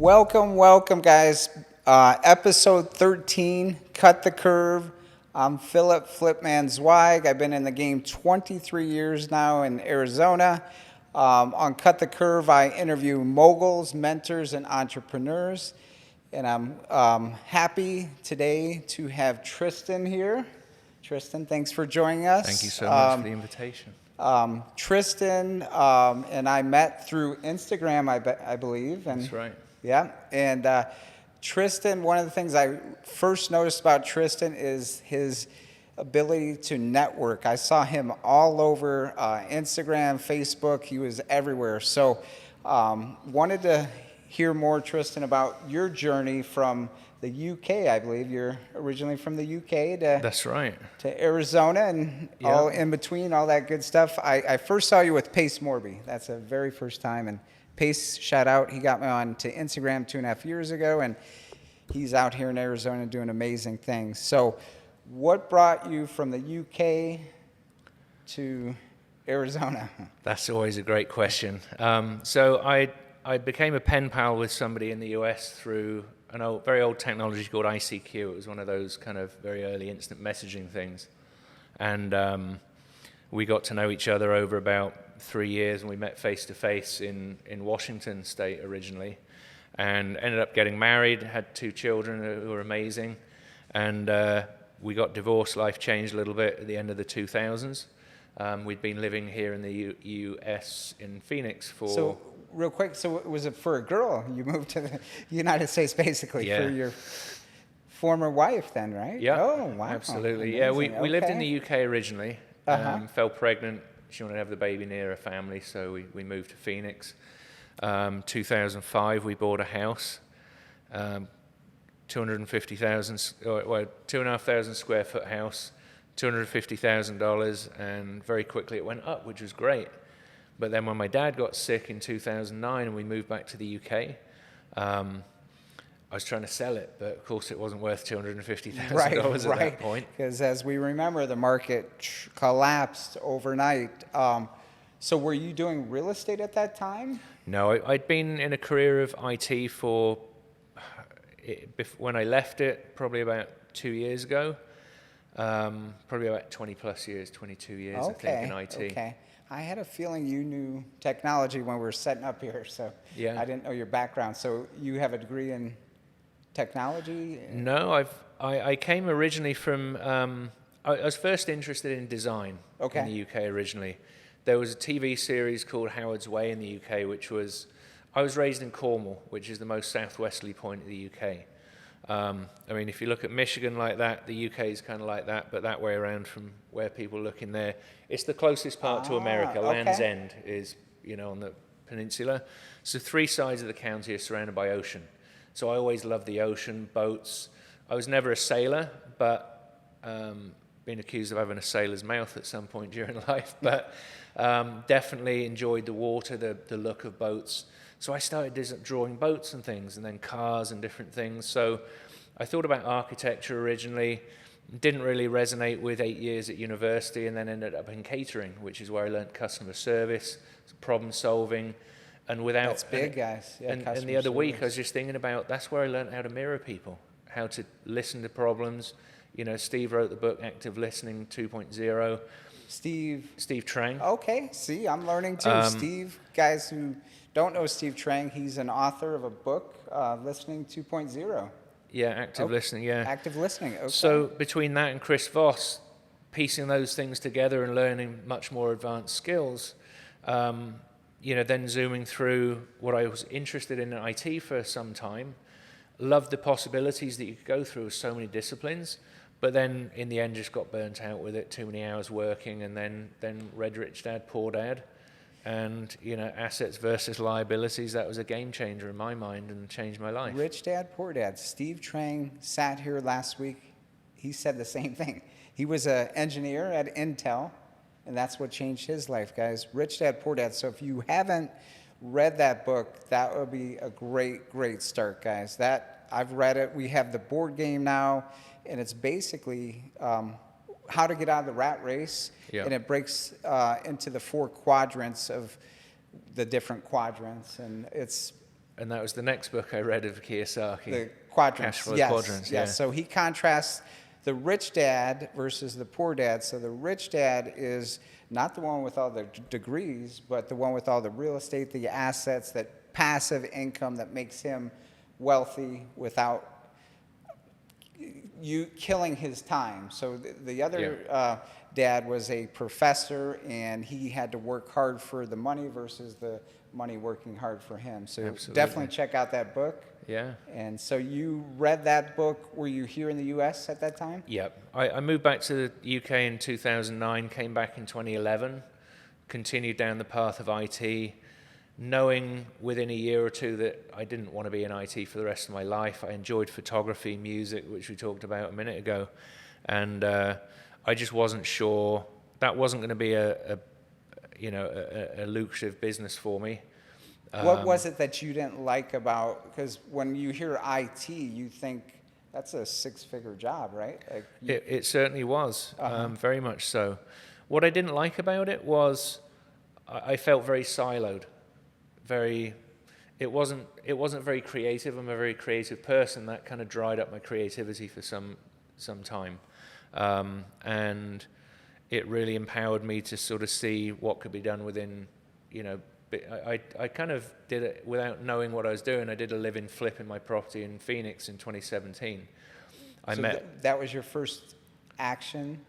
Welcome, guys. Episode 13, Cut the Curve. I'm Philip Zweig. I've been in the game 23 years now in Arizona. On Cut the Curve, I interview moguls, mentors, and entrepreneurs. And I'm happy today to have Trystan here. Trystan, thanks for joining us. Thank you so much for the invitation. Trystan and I met through Instagram, I believe. And that's right. Yeah, and Trystan, one of the things I first noticed about Trystan is his ability to network. I saw him all over Instagram, Facebook. He was everywhere. So wanted to hear more, Trystan, about your journey from the UK. I believe you're originally from the UK That's right. to Arizona and all in between, all that good stuff. I first saw you with Pace Morby. That's the very first time. And Pace, shout out, he got me on to Instagram 2.5 years ago, and he's out here in Arizona doing amazing things. So what brought you from the UK to Arizona? That's always a great question. So I became a pen pal with somebody in the US through a very old technology called ICQ. It was one of those kind of very early instant messaging things. And we got to know each other over about 3 years, and we met face-to-face in Washington State originally, and ended up getting married, had 2 children who were amazing, and we got divorced. Life changed a little bit at the end of the 2000s. We'd been living here in the US in Phoenix for... So, real quick, so was it for a girl? You moved to the United States basically for your former wife then, right? Yeah. Oh, wow. Absolutely. Amazing. Yeah, we lived in the UK originally, fell pregnant. She wanted to have the baby near her family, so we moved to Phoenix. 2005, we bought a house, 2,500 square foot house, $250,000, and very quickly it went up, which was great. But then when my dad got sick in 2009 and we moved back to the UK, I was trying to sell it, but of course it wasn't worth $250,000 at that point. Because as we remember, the market collapsed overnight. So were you doing real estate at that time? No, I'd been in a career of IT for, when I left it, probably about 2 years ago. Probably about 20 plus years, 22 years, I think, in IT. Okay. I had a feeling you knew technology when we were setting up here, so I didn't know your background. So you have a degree in technology? No, I came originally from, I was first interested in design in the UK originally. There was a TV series called Howard's Way in the UK, which was, I was raised in Cornwall, which is the most southwesterly point of the UK. I mean, if you look at Michigan like that, the UK is kind of like that, but that way around from where people look in there. It's the closest part to America. Land's End is, on the peninsula. So 3 sides of the county are surrounded by ocean. So I always loved the ocean, boats. I was never a sailor, but been accused of having a sailor's mouth at some point during life, but definitely enjoyed the water, the look of boats. So I started drawing boats and things, and then cars and different things. So I thought about architecture originally, didn't really resonate with 8 years at university, and then ended up in catering, which is where I learned customer service, problem solving, and without... That's big, guys. Yeah, and the other week I was just thinking about, that's where I learned how to mirror people, how to listen to problems. Steve wrote the book Active Listening 2.0. Steve Trang. Okay, see, I'm learning too. Steve, guys who don't know Steve Trang, he's an author of a book, Listening 2.0. Yeah, active listening, yeah. Active listening, okay. So between that and Chris Voss, piecing those things together and learning much more advanced skills, then zooming through what I was interested in IT for some time, loved the possibilities that you could go through with so many disciplines, but then in the end just got burnt out with it, too many hours working, and then read Rich Dad, Poor Dad. And, assets versus liabilities, that was a game changer in my mind and changed my life. Rich Dad, Poor Dad. Steve Trang sat here last week. He said the same thing. He was an engineer at Intel, and that's what changed his life, guys. Rich Dad, Poor Dad. So if you haven't read that book, that would be a great, great start, guys. I've read it. We have the board game now, and it's basically how to get out of the rat race, and it breaks into the 4 quadrants of the different quadrants, and it's and that was the next book I read of Kiyosaki. The quadrants. Cash flow Yes, quadrants. yes. Yeah. So he contrasts the rich dad versus the poor dad. So the rich dad is not the one with all the degrees, but the one with all the real estate, the assets, that passive income that makes him wealthy without you killing his time. So the other dad was a professor, and he had to work hard for the money versus the money working hard for him. So Absolutely. definitely check out that book. Yeah. And so you read that book. Were you here in the U.S. at that time? Yep. I moved back to the UK in 2009, came back in 2011, continued down the path of IT, knowing within a year or two that I didn't want to be in IT for the rest of my life. I enjoyed photography, music, which we talked about a minute ago, and I just wasn't sure that wasn't going to be a lucrative business for me. What was it that you didn't like about, because when you hear IT, you think that's a six-figure job, right? Like it certainly was, very much so. What I didn't like about it was I felt very siloed. It wasn't very creative. I'm a very creative person. That kind of dried up my creativity for some time, and it really empowered me to sort of see what could be done within, I kind of did it without knowing what I was doing. I did a live-in flip in my property in Phoenix in 2017. That was your first action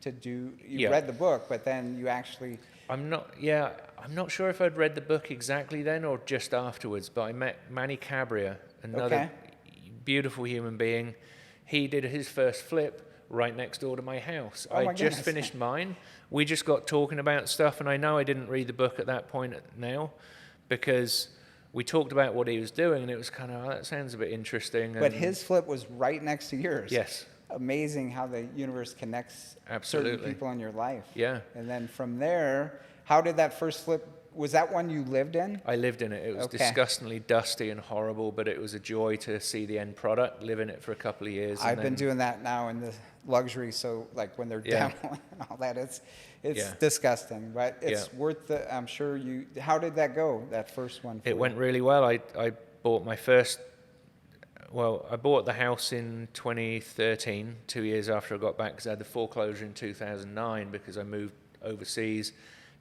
to do. You read the book, but then you actually. I'm not sure if I'd read the book exactly then or just afterwards, but I met Manny Cabria, another beautiful human being. He did his first flip right next door to my house. I just finished mine. We just got talking about stuff, and I know I didn't read the book at that point now because we talked about what he was doing, and it was kind of, that sounds a bit interesting. But his flip was right next to yours. Yes. Amazing how the universe connects Absolutely. certain people in your life. Yeah. And then from there, how did that first flip, was that one you lived in? I lived in it. It was disgustingly dusty and horrible, but it was a joy to see the end product, live in it for a couple of years. I've been doing that now in the luxury, so like when they're demoing and all that, it's disgusting, but it's worth the, I'm sure how did that go, that first one? It went really well. I bought my first, I bought the house in 2013, 2 years after I got back, because I had the foreclosure in 2009 because I moved overseas,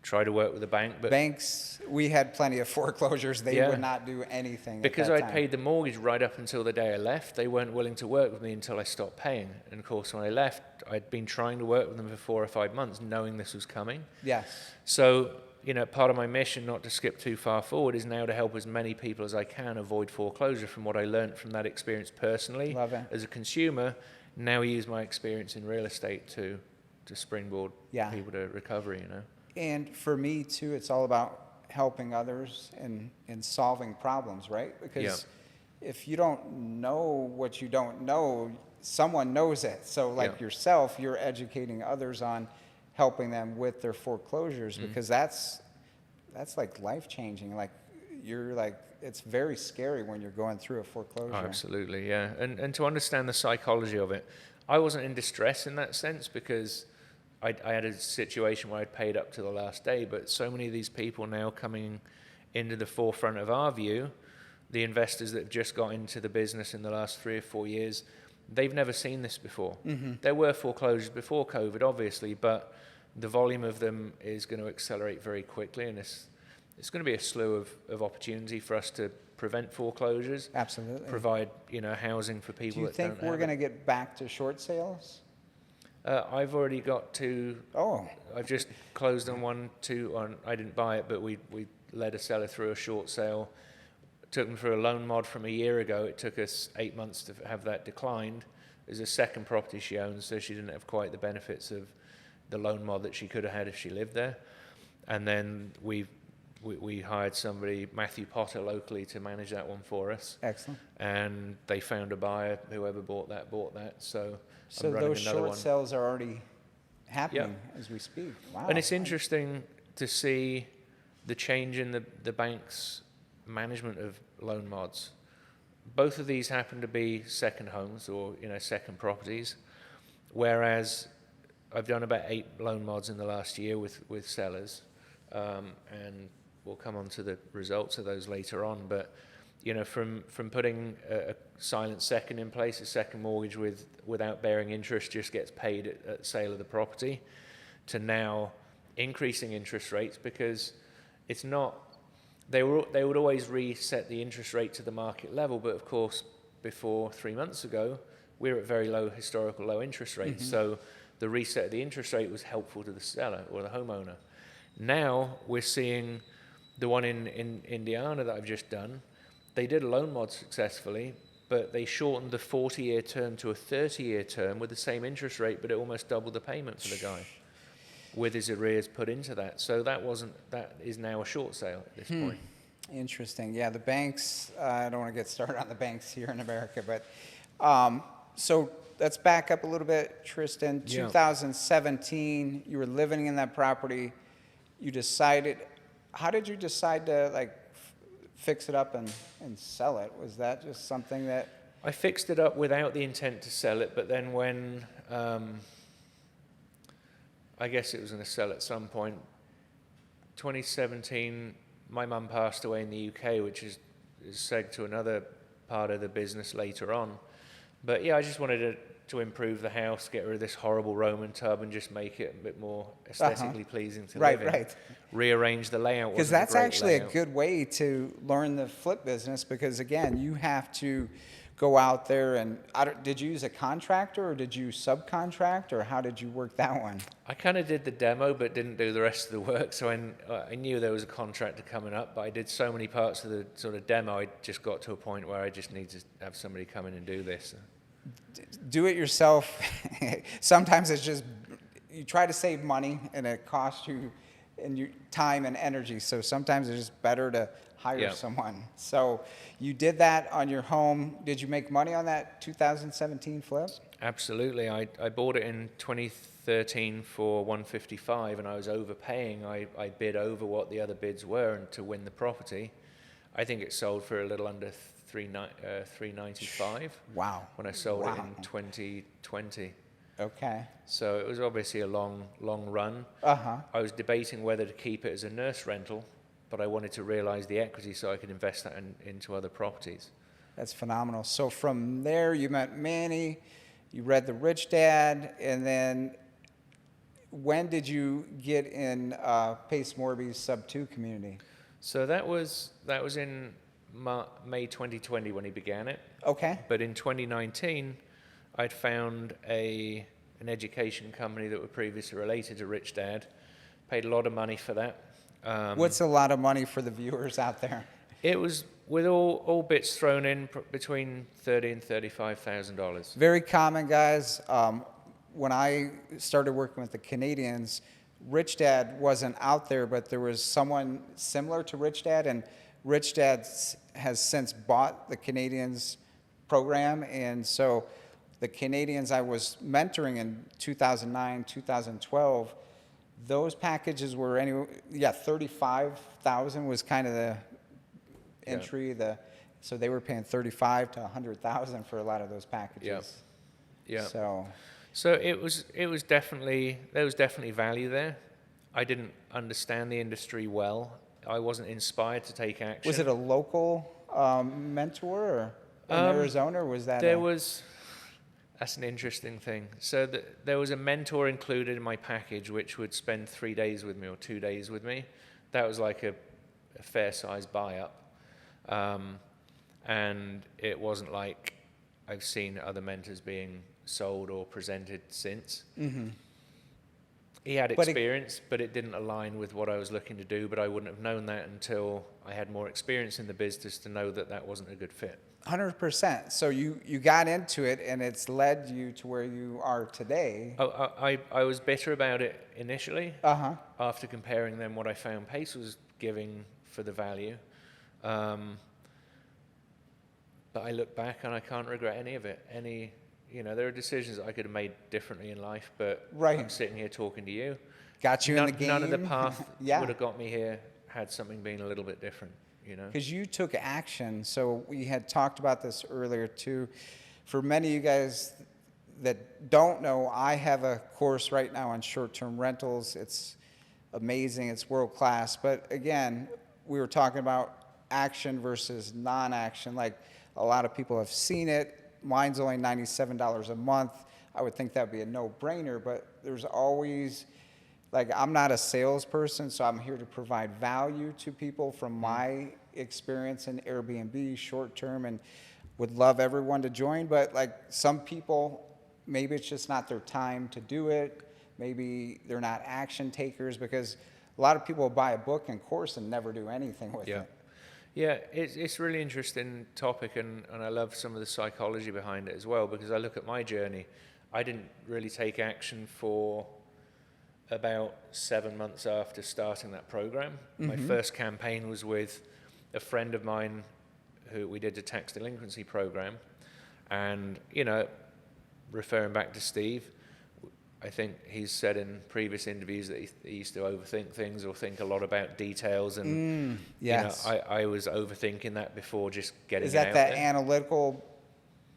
tried to work with a bank. But banks, we had plenty of foreclosures. They would not do anything. Because I'd paid the mortgage right up until the day I left. They weren't willing to work with me until I stopped paying. And of course, when I left, I'd been trying to work with them for 4 or 5 months, knowing this was coming. Yes. So, part of my mission, not to skip too far forward, is now to help as many people as I can avoid foreclosure from what I learned from that experience personally. Love it. As a consumer, now use my experience in real estate to springboard people to recovery, And for me, too, it's all about helping others and solving problems, right? Because if you don't know what you don't know, someone knows it. So like yourself, you're educating others on helping them with their foreclosures because that's like life-changing. Like it's very scary when you're going through a foreclosure. Oh, absolutely, yeah. And to understand the psychology of it, I wasn't in distress in that sense because I had a situation where I'd paid up to the last day, but so many of these people now coming into the forefront of our view, the investors that have just got into the business in the last 3 or 4 years, they've never seen this before. There were foreclosures before COVID, obviously, but the volume of them is going to accelerate very quickly, and it's going to be a slew of opportunity for us to prevent foreclosures. Absolutely. Provide housing for people that don't have it. Do you think we're going to get back to short sales? I've already got to. Oh. I've just closed on one. I didn't buy it, but we led a seller through a short sale. Took them through a loan mod from a year ago. It took us 8 months to have that declined. There's a second property she owns, so she didn't have quite the benefits of the loan mod that she could have had if she lived there. And then we hired somebody, Matthew Potter, locally to manage that one for us. Excellent. And they found a buyer. Whoever bought that. So those short sales are already happening as we speak. Wow. And it's interesting to see the change in the bank's management of loan mods. Both of these happen to be second homes or second properties, whereas I've done about 8 loan mods in the last year with sellers, and we'll come on to the results of those later on. But from putting a silent second in place, a second mortgage without bearing interest just gets paid at sale of the property, to now increasing interest rates, because it's not, they would always reset the interest rate to the market level, but of course before 3 months ago we were at very historical low interest rates. So the reset of the interest rate was helpful to the seller or the homeowner. Now we're seeing the one in Indiana that I've just done. They did a loan mod successfully, but they shortened the 40-year term to a 30-year term with the same interest rate, but it almost doubled the payment for the guy, with his arrears put into that. So that is now a short sale at this point. Interesting. Yeah, the banks, I don't want to get started on the banks here in America, but so let's back up a little bit, Trystan. 2017, you were living in that property. You decided, how did you decide to fix it up and sell it? Was that just something that... I fixed it up without the intent to sell it, but then when... I guess it was going to sell at some point. 2017, my mum passed away in the UK, which is segged to another part of the business later on. But yeah, I just wanted to improve the house, get rid of this horrible Roman tub, and just make it a bit more aesthetically pleasing to live in. Right. Rearrange the layout. Because that's actually a good way to learn the flip business, because again, you have to go out there and, did you use a contractor or did you subcontract, or how did you work that one? I kind of did the demo but didn't do the rest of the work, so I knew there was a contractor coming up, but I did so many parts of the sort of demo, I just got to a point where I just need to have somebody come in and do this. Do it yourself. Sometimes it's just, you try to save money and it costs you and your time and energy, so sometimes it's just better to hire someone. So you did that on your home. Did you make money on that 2017 flip? Absolutely. I bought it in 2013 for $155, and I was overpaying. I bid over what the other bids were and to win the property. I think it sold for a little under $395. Wow. When I sold it in 2020. Okay. So it was obviously a long run. I was debating whether to keep it as a nurse rental, but I wanted to realize the equity so I could invest that into other properties. That's phenomenal. So from there, you met Manny, you read The Rich Dad, and then when did you get in Pace Morby's Sub 2 community? So that was in May 2020 when he began it. Okay. But in 2019, I'd found an education company that were previously related to Rich Dad, paid a lot of money for that. What's a lot of money for the viewers out there? It was, with all bits thrown in, between $30,000 and $35,000. Very common, guys. When I started working with the Canadians, Rich Dad wasn't out there, but there was someone similar to Rich Dad, and Rich Dad has since bought the Canadians program, and so the Canadians I was mentoring in 2009, 2012, those packages were 35,000 was kind of the entry. So they were paying 35 to 100,000 for a lot of those packages. Yeah. So it was definitely, there was definitely value there. I didn't understand the industry well. I wasn't inspired to take action. Was it a local mentor or in Arizona, or was that? That's an interesting thing. So there was a mentor included in my package, which would spend 3 days with me or 2 days with me. That was like a fair-sized buy-up. And it wasn't like I've seen other mentors being sold or presented since. Mm-hmm. He had experience, but it didn't align with what I was looking to do, but I wouldn't have known that until I had more experience in the business to know that wasn't a good fit. 100%. So you got into it, and it's led you to where you are today. I was bitter about it initially. After comparing them what I found Pace was giving for the value. But I look back and I can't regret any of it. There are decisions I could have made differently in life, but I'm sitting here talking to you. Got you in the game. None of the path would have got me here had something been a little bit different. Because you took action. So we had talked about this earlier too. For many of you guys that don't know, I have a course right now on short-term rentals. It's amazing. It's world-class. But again, we were talking about action versus non-action. Like a lot of people have seen it. Mine's only $97 a month. I would think that would be a no-brainer, but there's always, like, I'm not a salesperson, so I'm here to provide value to people from my experience in Airbnb short-term, and would love everyone to join. But like some people, maybe it's just not their time to do it. Maybe they're not action takers, because a lot of people buy a book and course and never do anything with it. Yeah, it's a really interesting topic, and I love some of the psychology behind it as well, because I look at my journey. I didn't really take action for about 7 months after starting that program. My first campaign was with a friend of mine who we did a tax delinquency program. And, you know, referring back to Steve, I think he's said in previous interviews that he used to overthink things or think a lot about details. And yes. You know, I was overthinking that before just getting Is that out that there. Analytical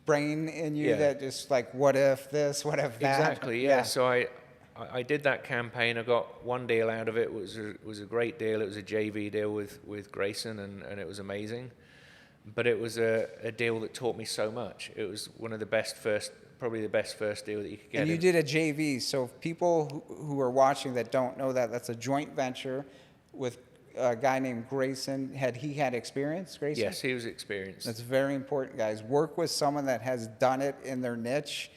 brain in you that just like, what if this, what if that? Exactly, yeah. So I did that campaign. I got one deal out of it. It was a great deal. It was a JV deal with Grayson, and it was amazing. But it was a deal that taught me so much. It was one of the best probably the best first deal that you could get. And you did a JV. So people who are watching that don't know that, that's a joint venture with a guy named Grayson. Had he had experience, Grayson? Yes, he was experienced. That's very important, guys. Work with someone that has done it in their niche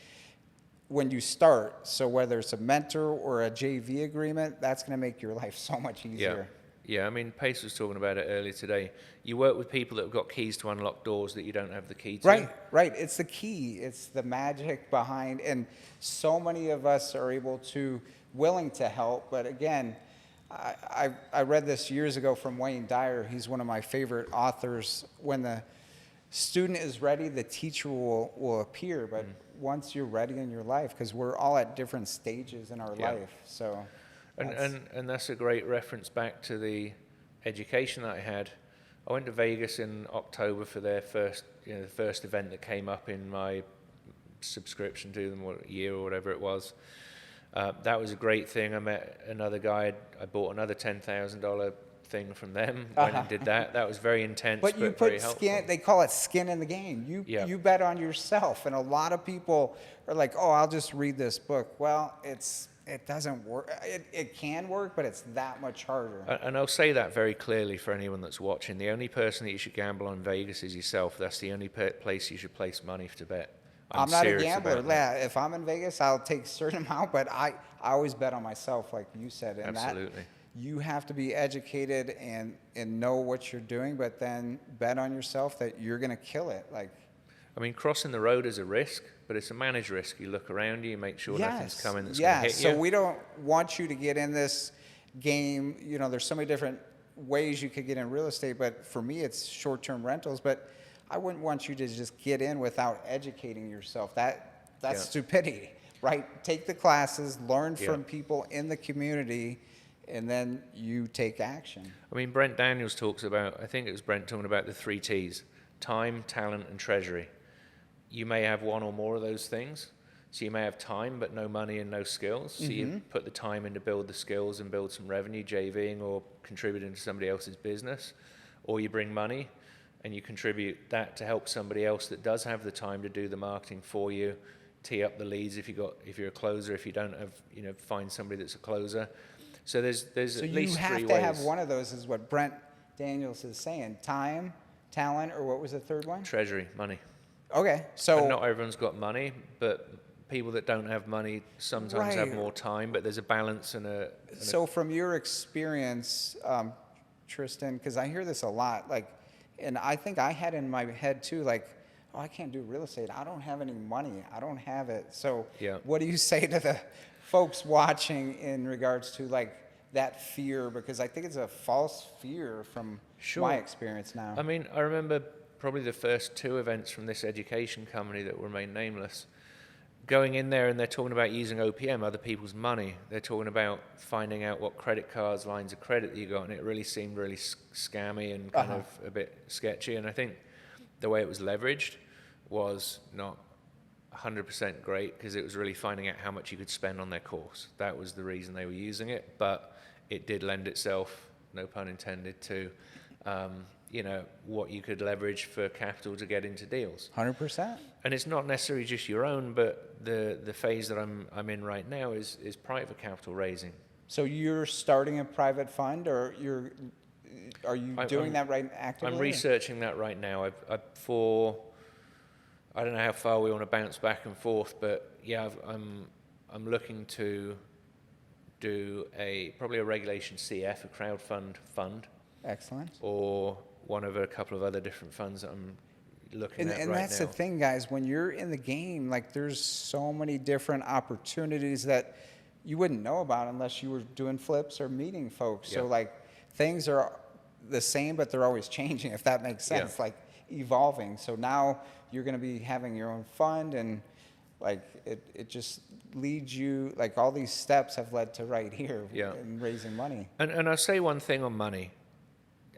when you start. So whether it's a mentor or a JV agreement, that's going to make your life so much easier. Yeah, I mean, Pace was talking about it earlier today. You work with people that have got keys to unlock doors that you don't have the key to. Right. It's the key. It's the magic behind, and so many of us are willing to help. But again, I read this years ago from Wayne Dyer. He's one of my favorite authors. When the student is ready, the teacher will appear. But once you're ready in your life, because we're all at different stages in our life, so. And that's a great reference back to the education that I had. I went to Vegas in October for their the first event that came up in my subscription to them, a year or whatever it was. That was a great thing. I met another guy. I bought another $10,000 thing from them. Went and did that. That was very intense, but you very put helpful. skin. They call it skin in the game. You bet on yourself, and a lot of people are like, "Oh, I'll just read this book." Well, it doesn't work. It can work, but it's that much harder. And I'll say that very clearly for anyone that's watching. The only person that you should gamble on Vegas is yourself. That's the only place you should place money to bet. I'm not a gambler. If I'm in Vegas, I'll take a certain amount, but I always bet on myself, like you said. And absolutely. You have to be educated and know what you're doing, but then bet on yourself that you're going to kill it. I mean, crossing the road is a risk, but it's a managed risk. You look around you, make sure nothing's coming that's going to hit you. So we don't want you to get in this game. You know, there's so many different ways you could get in real estate, but for me, it's short-term rentals. But I wouldn't want you to just get in without educating yourself. That's stupidity, right? Take the classes, learn from people in the community, and then you take action. I mean, Brent Daniels talks about, I think it was Brent talking about the 3 T's: time, talent, and treasury. You may have one or more of those things. So you may have time, but no money and no skills. So you put the time in to build the skills and build some revenue, JVing or contributing to somebody else's business. Or you bring money and you contribute that to help somebody else that does have the time to do the marketing for you, tee up the leads if you're a closer. If you don't have, find somebody that's a closer. So there's at least 3 ways. So you have to have one of those, is what Brent Daniels is saying. Time, talent, or what was the third one? Treasury, money. Okay, so. And not everyone's got money, but people that don't have money sometimes have more time, but there's a balance So from your experience, Trystan, because I hear this a lot, and I think I had in my head too, I can't do real estate. I don't have any money. I don't have it. So what do you say to the folks watching in regards to that fear? Because I think it's a false fear from my experience now. I mean, I remember probably the first 2 events from this education company that remain nameless, going in there and they're talking about using OPM, other people's money. They're talking about finding out what credit cards, lines of credit that you got, and it really seemed really scammy and kind of a bit sketchy. And I think the way it was leveraged was not 100% great, because it was really finding out how much you could spend on their course. That was the reason they were using it, but it did lend itself, no pun intended, to what you could leverage for capital to get into deals. 100%. And it's not necessarily just your own, but the phase that I'm in right now is private capital raising. So you're starting a private fund, or are you doing that right actively? I'm researching that right now. I don't know how far we want to bounce back and forth, but yeah, I'm looking to do probably a Regulation CF, a crowdfund fund. Excellent. Or one of a couple of other different funds that I'm looking at right now. And that's the thing, guys. When you're in the game, like, there's so many different opportunities that you wouldn't know about unless you were doing flips or meeting folks. Yeah. So, like, things are the same, but they're always changing, if that makes sense, like evolving. So now you're going to be having your own fund, and like it just leads you, like, all these steps have led to right here in raising money. And I'll say one thing on money.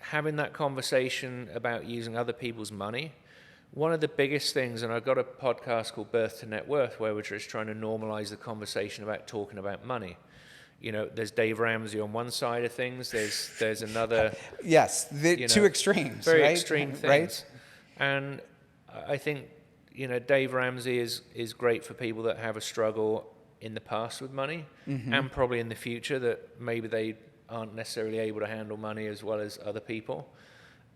Having that conversation about using other people's money, one of the biggest things, and I've got a podcast called Birth to Net Worth where we're just trying to normalize the conversation about talking about money. There's Dave Ramsey on one side of things. There's another. Yes, two extremes. Very right? extreme things. Right? And I think Dave Ramsey is great for people that have a struggle in the past with money, and probably in the future that maybe they aren't necessarily able to handle money as well as other people.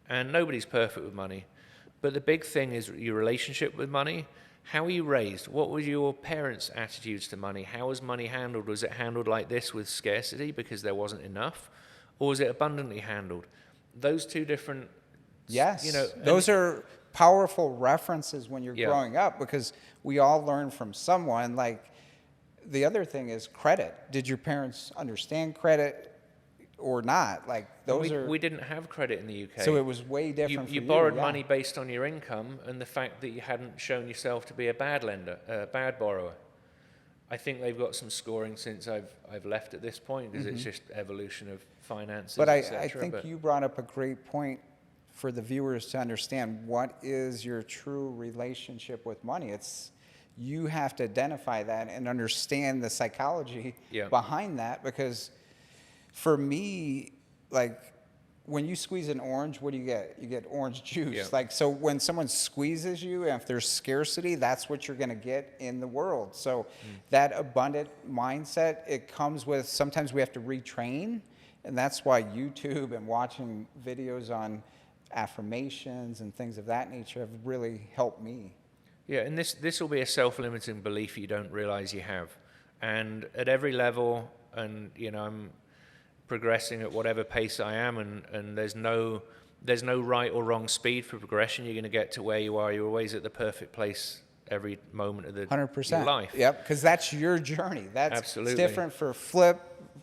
And nobody's perfect with money. But the big thing is your relationship with money. How were you raised? What were your parents' attitudes to money? How was money handled? Was it handled like this with scarcity because there wasn't enough? Or was it abundantly handled? Those two different... Yes, those are powerful references when you're growing up, because we all learn from someone. Like, the other thing is credit. Did your parents understand credit or not? Like, we didn't have credit in the UK. So it was way different for you. You borrowed money based on your income and the fact that you hadn't shown yourself to be a bad lender, a bad borrower. I think they've got some scoring since I've left at this point, because it's just evolution of finances, But I cetera. think you brought up a great point for the viewers to understand. What is your true relationship with money? You have to identify that and understand the psychology behind that, because for me, like, when you squeeze an orange, what do you get? You get orange juice. Yeah. Like, so when someone squeezes you, and if there's scarcity, that's what you're going to get in the world. So that abundant mindset, it comes with, sometimes we have to retrain, and that's why YouTube and watching videos on affirmations and things of that nature have really helped me. Yeah, and this will be a self-limiting belief you don't realize you have. And at every level, and I'm progressing at whatever pace I am, and there's no right or wrong speed for progression. You're going to get to where you are. You're always at the perfect place every moment of your life. Yep, because that's your journey. That's absolutely. It's different for Flipp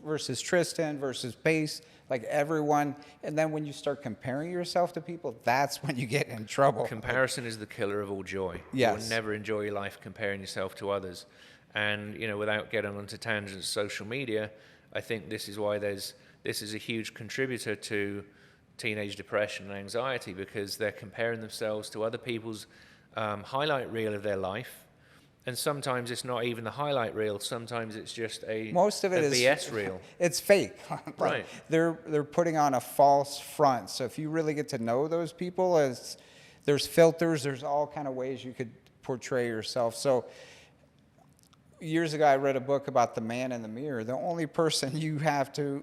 versus Trystan versus Pace, like everyone. And then when you start comparing yourself to people, that's when you get in trouble. Comparison is the killer of all joy. Yes. You will never enjoy your life comparing yourself to others. And without getting onto tangents, social media, I think this is why this is a huge contributor to teenage depression and anxiety, because they're comparing themselves to other people's highlight reel of their life. And sometimes it's not even the highlight reel. Sometimes it's just most of it is BS reel. It's fake. Right. They're putting on a false front. So if you really get to know those people, there's filters, there's all kind of ways you could portray yourself. So years ago, I read a book about the man in the mirror. The only person you have to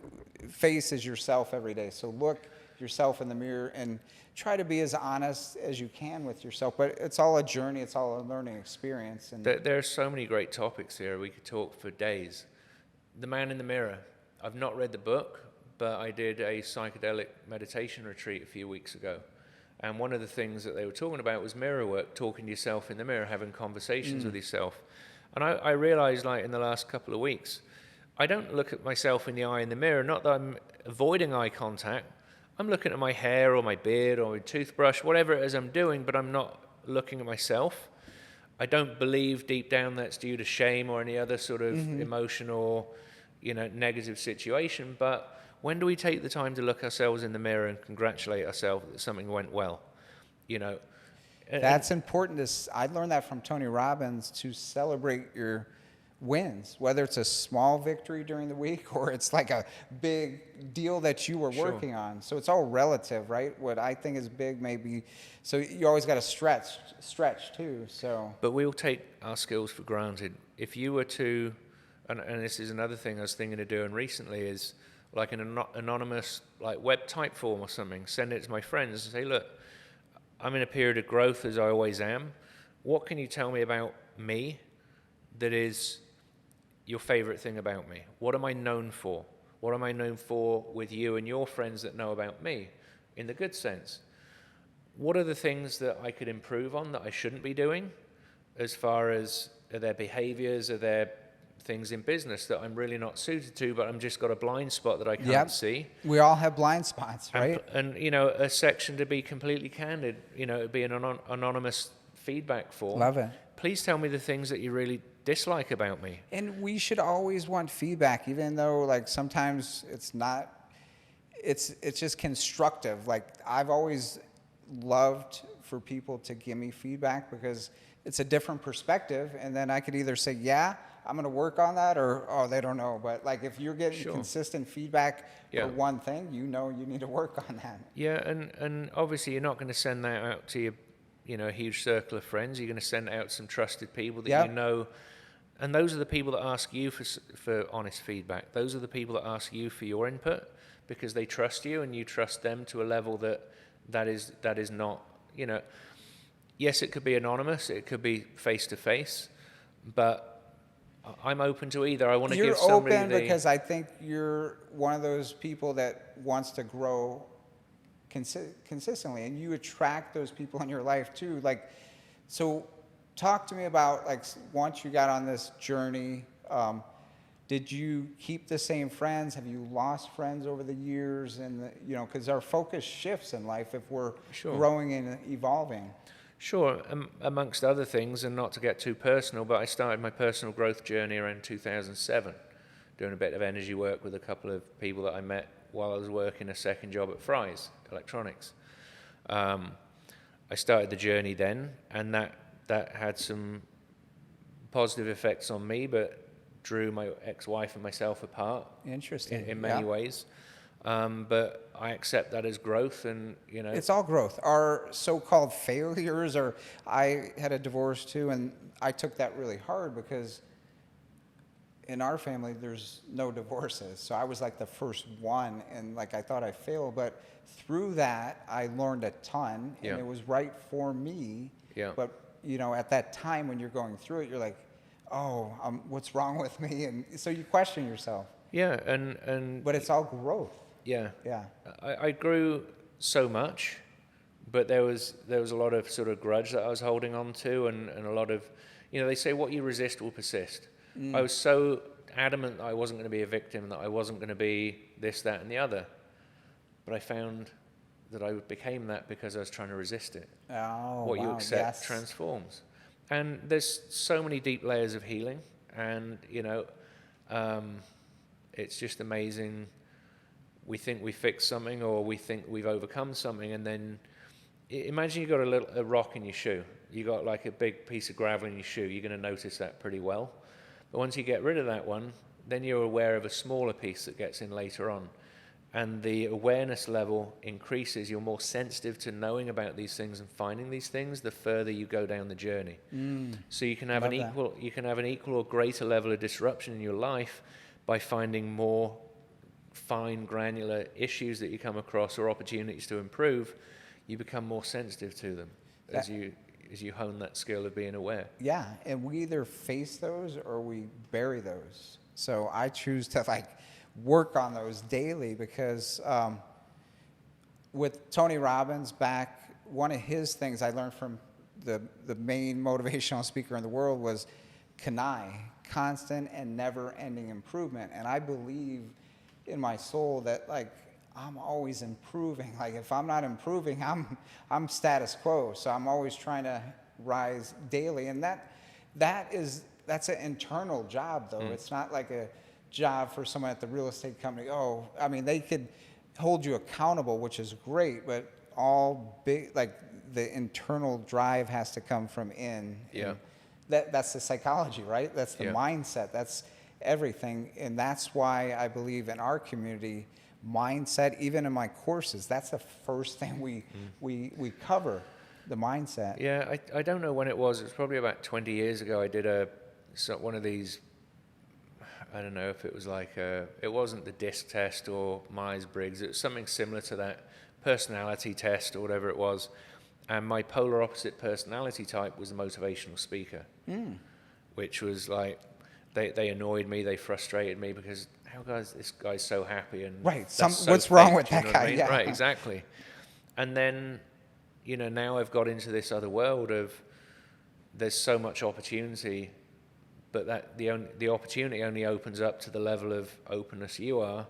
face is yourself every day. So look yourself in the mirror and try to be as honest as you can with yourself. But it's all a journey. It's all a learning experience. And there are so many great topics here. We could talk for days. The man in the mirror. I've not read the book, but I did a psychedelic meditation retreat a few weeks ago. And one of the things that they were talking about was mirror work, talking to yourself in the mirror, having conversations with yourself. And I realized, like, in the last couple of weeks, I don't look at myself in the eye in the mirror. Not that I'm avoiding eye contact. I'm looking at my hair or my beard or my toothbrush, whatever it is I'm doing, but I'm not looking at myself. I don't believe deep down that's due to shame or any other sort of emotional, negative situation. But when do we take the time to look ourselves in the mirror and congratulate ourselves that something went well? That's important. I learned that from Tony Robbins, to celebrate your wins, whether it's a small victory during the week or it's like a big deal that you were working on. So it's all relative, right? What I think is big may be, so you always got to stretch too. So, but we all take our skills for granted. If you were to, and this is another thing I was thinking of doing recently, is like an anonymous like web type form or something, send it to my friends and say, look, I'm in a period of growth as I always am. What can you tell me about me that is your favorite thing about me? What am I known for? What am I known for with you and your friends that know about me in the good sense? What are the things that I could improve on that I shouldn't be doing, as far as are there behaviors, are there things in business that I'm really not suited to, but I'm just got a blind spot that I can't see? We all have blind spots, right? And you know, a section to be completely candid, you know, it'd be an anonymous feedback form. Love it. Please tell me the things that you really dislike about me. And we should always want feedback, even though like sometimes it's not, it's just constructive. Like I've always loved for people to give me feedback because it's a different perspective, and then I could either say, yeah, I'm going to work on that, or, oh, they don't know. But like if you're getting consistent feedback for one thing, you know you need to work on that. Yeah, and obviously you're not going to send that out to your, a huge circle of friends. You're going to send it out to some trusted people that you know. And those are the people that ask you for honest feedback. Those are the people that ask you for your input because they trust you and you trust them to a level that is not, you know. Yes, it could be anonymous, it could be face-to-face, but I'm open to either. I want to give somebody You're open because I think you're one of those people that wants to grow consistently, and you attract those people in your life too. Like, so talk to me about, like, once you got on this journey, did you keep the same friends? Have you lost friends over the years? And, you know, because our focus shifts in life if we're growing and evolving. Sure, amongst other things, and not to get too personal, but I started my personal growth journey around 2007, doing a bit of energy work with a couple of people that I met while I was working a second job at Fry's Electronics. I started the journey then, and that had some positive effects on me, but drew my ex-wife and myself apart. Interesting. In many ways. But I accept that as growth, and, you know. It's all growth. Our so-called failures, or I had a divorce too, and I took that really hard because in our family, there's no divorces. So I was like the first one, and like I thought I failed, but through that, I learned a ton, and it was right for me. Yeah. But, you know, at that time when you're going through it, you're like, oh, what's wrong with me? And so you question yourself. Yeah, and but it's all growth. Yeah. Yeah. I grew so much, but there was a lot of sort of grudge that I was holding on to, and a lot of, you know, they say what you resist will persist. I was so adamant that I wasn't going to be a victim, that I wasn't going to be this, that, and the other. But I found that I became that because I was trying to resist it. Oh, what you accept transforms. And there's so many deep layers of healing, and, you know, it's just amazing. We think we fixed something, or we think we've overcome something, and then imagine you got a rock in your shoe. You got like a big piece of gravel in your shoe. You're going to notice that pretty well. But once you get rid of that one, then you're aware of a smaller piece that gets in later on. And the awareness level increases. You're more sensitive to knowing about these things and finding these things the further you go down the journey. So you can have an equal or greater level of disruption in your life by finding more fine, granular issues that you come across or opportunities to improve. You become more sensitive to them as you hone that skill of being aware. Yeah, and we either face those or we bury those. So I choose to like work on those daily because with Tony Robbins back, one of his things I learned from the main motivational speaker in the world was CANI, constant and never-ending improvement. And I believe in my soul that like I'm always improving. Like if I'm not improving, I'm status quo. So I'm always trying to rise daily, and that's an internal job though. It's not like a job for someone at the real estate company. Oh, I mean they could hold you accountable, which is great, but all big like the internal drive has to come from in. Yeah. that's the psychology, right? That's the Yeah. mindset. That's everything. And that's why I believe in our community, mindset, even in my courses, that's the first thing we cover, the mindset. Yeah, I don't know when it was. It was probably about 20 years ago. I did one of these. I don't know if it was like it wasn't the DISC test or Myers-Briggs. It was something similar to that personality test or whatever it was. And my polar opposite personality type was the motivational speaker, which was like, they annoyed me, they frustrated me because this guy's so happy and Right. that's so What's wrong fake, with do you that know what guy? I mean? Yeah. Right, exactly. And then, now I've got into this other world of there's so much opportunity, but that the opportunity only opens up to the level of openness you are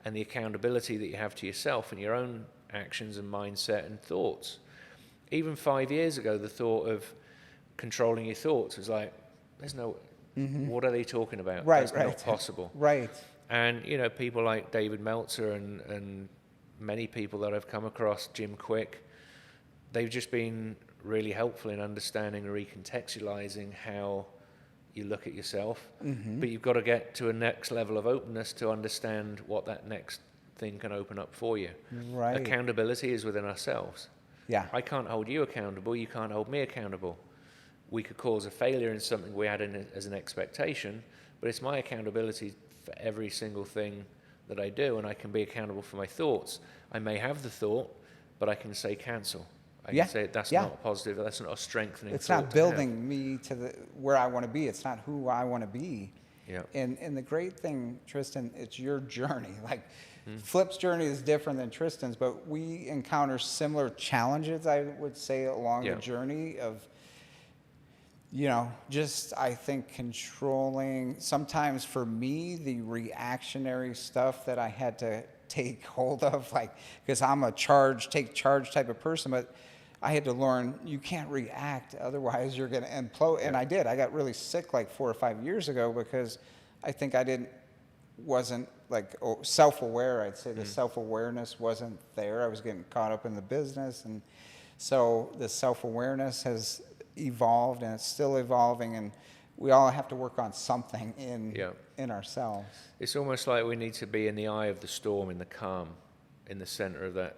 and the accountability that you have to yourself and your own actions and mindset and thoughts. Even 5 years ago, the thought of controlling your thoughts was like, there's no, what are they talking about? Right, That's right. not possible. Right. And, people like David Meltzer and many people that I've come across, Jim Quick, they've just been really helpful in understanding and recontextualizing how you look at yourself. But you've got to get to a next level of openness to understand what that next thing can open up for you. Right. Accountability is within ourselves. Yeah. I can't hold you accountable. You can't hold me accountable. We could cause a failure in something we had as an expectation, but it's my accountability for every single thing that I do, and I can be accountable for my thoughts. I may have the thought, but I can say cancel. I can say that's not positive. That's not a strengthening. It's thought not to have. building me to where I want to be. It's not who I want to be. Yeah. And the great thing, Trystan, it's your journey. Like Flipp's journey is different than Trystan's, but we encounter similar challenges, I would say, along the journey of, just, I think, controlling, sometimes for me, the reactionary stuff that I had to take hold of, like, because I'm a take charge type of person, but I had to learn you can't react, otherwise you're going to implode. And I did. I got really sick like 4 or 5 years ago because I think wasn't like self-aware. I'd say the self-awareness wasn't there. I was getting caught up in the business, and so the self-awareness has evolved, and it's still evolving, and we all have to work on something in ourselves. It's almost like we need to be in the eye of the storm, in the calm, in the center of that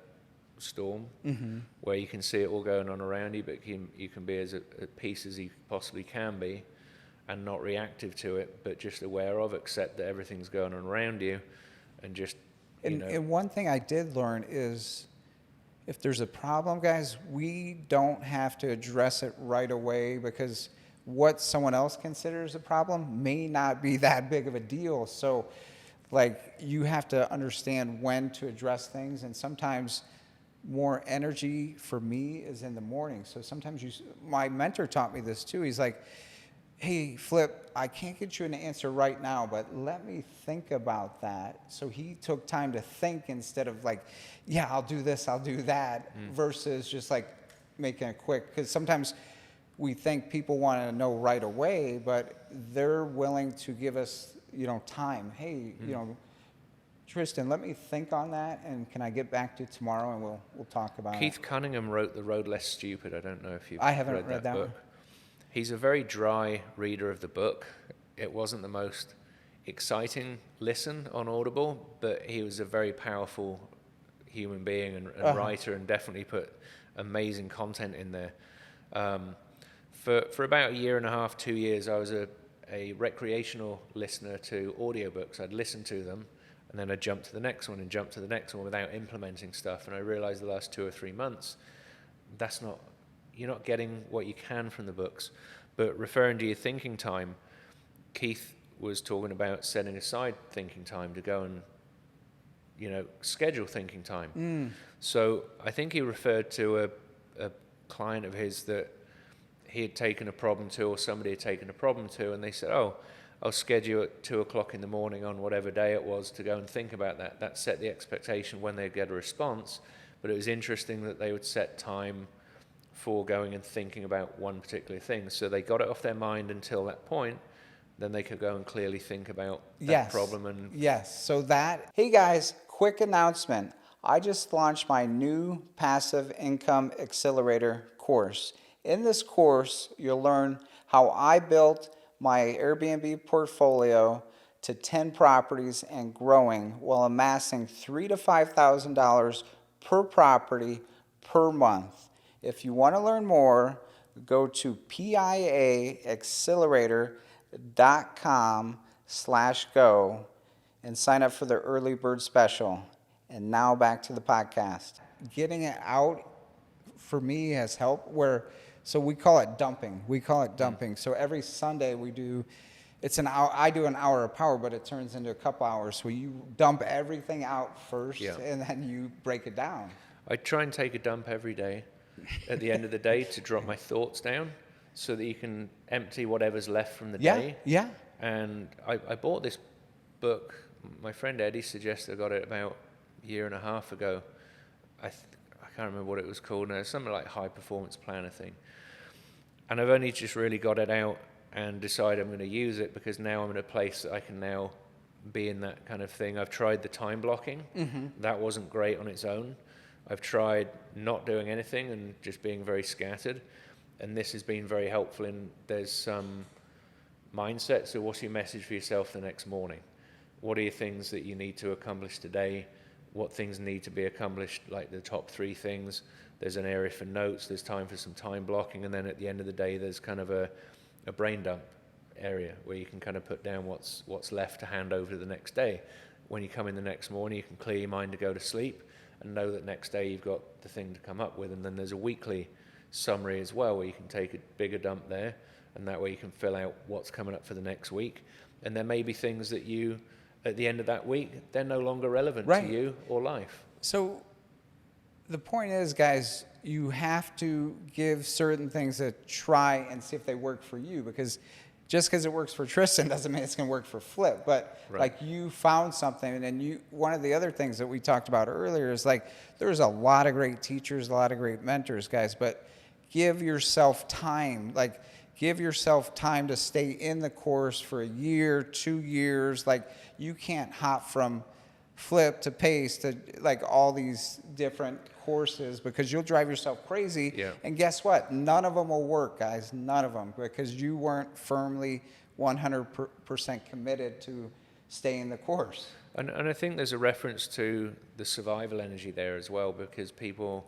storm, where you can see it all going on around you, but you can be as at peace as you possibly can be, and not reactive to it, but just aware of, accept that everything's going on around you, and just, And one thing I did learn is, if there's a problem, guys, we don't have to address it right away, because what someone else considers a problem may not be that big of a deal. So, like, you have to understand when to address things, and sometimes more energy for me is in the morning. So sometimes my mentor taught me this too. He's like, hey, Flip, I can't get you an answer right now, but let me think about that. So he took time to think instead of like, yeah, I'll do this, I'll do that, versus just like making it quick. Because sometimes we think people want to know right away, but they're willing to give us, time. Hey, Trystan, let me think on that, and can I get back to you tomorrow, and we'll talk about it. Keith Cunningham wrote The Road Less Stupid. I don't know if you've I haven't read that book. one. He's a very dry reader of the book. It wasn't the most exciting listen on Audible, but he was a very powerful human being and writer, and definitely put amazing content in there. For about 1.5 years, 2 years, I was a recreational listener to audiobooks. I'd listen to them, and then I'd jump to the next one and jump to the next one without implementing stuff. And I realized the last 2 or 3 months, you're not getting what you can from the books. But referring to your thinking time, Keith was talking about setting aside thinking time to go and, schedule thinking time. So I think he referred to a client of his that he had taken a problem to, or somebody had taken a problem to, and they said, I'll schedule at 2:00 in the morning on whatever day it was to go and think about that. That set the expectation when they'd get a response. But it was interesting that they would set time for going and thinking about one particular thing. So they got it off their mind until that point. Then they could go and clearly think about that problem. And hey guys, quick announcement. I just launched my new Passive Income Accelerator course. In this course, you'll learn how I built my Airbnb portfolio to 10 properties and growing while amassing $3,000 to $5,000 per property per month. If you want to learn more, go to piaaccelerator.com/go and sign up for the early bird special. And now back to the podcast. Getting it out for me has helped so we call it dumping. So every Sunday we do, it's an hour, I do an hour of power, but it turns into a couple hours. So you dump everything out first and then you break it down. I try and take a dump every day at the end of the day to drop my thoughts down so that you can empty whatever's left from the day. Yeah. And I bought this book. My friend Eddie suggested I got it about a year and a half ago. I can't remember what it was called now. It's something like High Performance Planner thing. And I've only just really got it out and decided I'm going to use it because now I'm in a place that I can now be in that kind of thing. I've tried the time blocking. Mm-hmm. That wasn't great on its own. I've tried not doing anything and just being very scattered. And this has been very helpful there's some mindset. So what's your message for yourself the next morning? What are your things that you need to accomplish today? What things need to be accomplished, like the top 3 things? There's an area for notes, there's time for some time blocking, and then at the end of the day, there's kind of a brain dump area where you can kind of put down what's left to hand over to the next day. When you come in the next morning, you can clear your mind to go to sleep and know that next day you've got the thing to come up with. And then there's a weekly summary as well where you can take a bigger dump there, and that way you can fill out what's coming up for the next week. And there may be things that you, at the end of that week, they're no longer relevant to you or life. So the point is, guys, you have to give certain things a try and see if they work for you, because just because it works for Trystan doesn't mean it's going to work for Flipp. But like you found something, and one of the other things that we talked about earlier is like there's a lot of great teachers, a lot of great mentors, guys, but give yourself time. Like give yourself time to stay in the course for a year, 2 years. Like you can't hop from Flipp to Pace to like all these different courses because you'll drive yourself crazy. Yeah. And guess what? None of them will work, guys. None of them, because you weren't firmly 100% committed to staying the course. And I think there's a reference to the survival energy there as well, because people,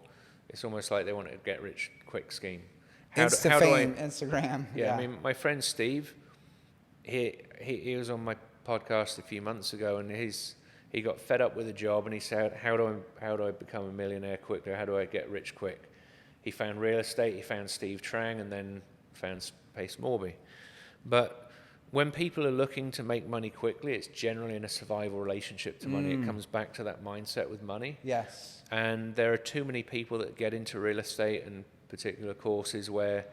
it's almost like they want a get rich quick scheme. Instagram. Yeah, I mean, my friend Steve, he was on my podcast a few months ago, and he got fed up with a job, and he said, how do I become a millionaire quickly? How do I get rich quick? He found real estate, he found Steve Trang, and then found Pace Morby. But when people are looking to make money quickly, it's generally in a survival relationship to money. It comes back to that mindset with money. Yes. And there are too many people that get into real estate and particular courses where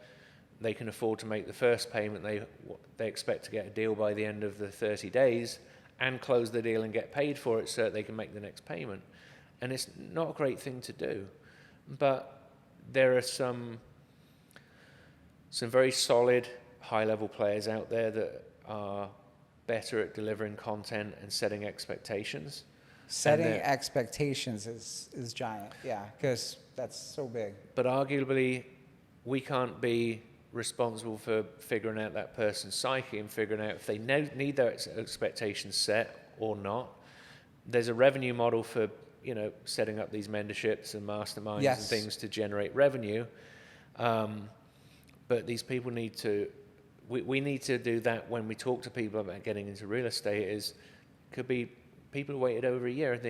they can afford to make the first payment. They expect to get a deal by the end of the 30 days and close the deal and get paid for it so that they can make the next payment. And it's not a great thing to do. But there are some very solid high-level players out there that are better at delivering content and setting expectations. Setting expectations is giant, yeah, because that's so big. But arguably, we can't be responsible for figuring out that person's psyche and figuring out if they need their expectations set or not. There's a revenue model for setting up these mentorships and masterminds and things to generate revenue. But these people need to. We need to do that when we talk to people about getting into real estate. Could be people who waited over a year.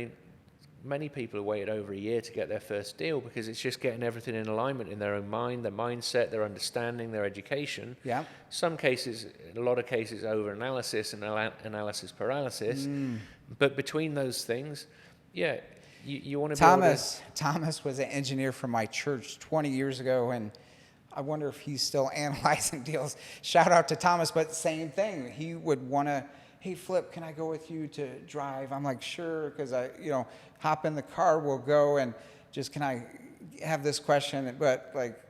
Many people have waited over a year to get their first deal because it's just getting everything in alignment in their own mind, their mindset, their understanding, their education. Yeah. In a lot of cases, over-analysis and analysis paralysis. But between those things, you want to be Thomas was an engineer from my church 20 years ago, and I wonder if he's still analyzing deals. Shout out to Thomas, but same thing. He would want to, hey, Flipp, can I go with you to drive? I'm like, sure, because hop in the car, we'll go, and just can I have this question? But like,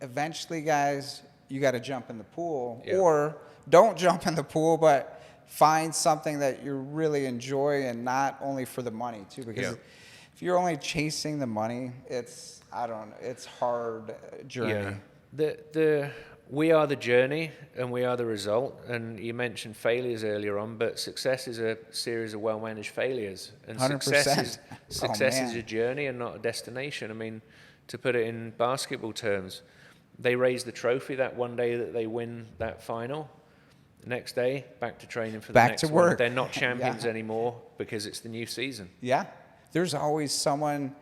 eventually, guys, you got to jump in the pool, or don't jump in the pool, but find something that you really enjoy, and not only for the money too, because if you're only chasing the money, it's hard journey. Yeah. we are the journey and we are the result. And you mentioned failures earlier on, but success is a series of well-managed failures. And 100%. success is a journey and not a destination. I mean, to put it in basketball terms, they raise the trophy that one day that they win that final. The next day, back to training for the next one. Back to work. They're not champions anymore because it's the new season. Yeah. There's always someone.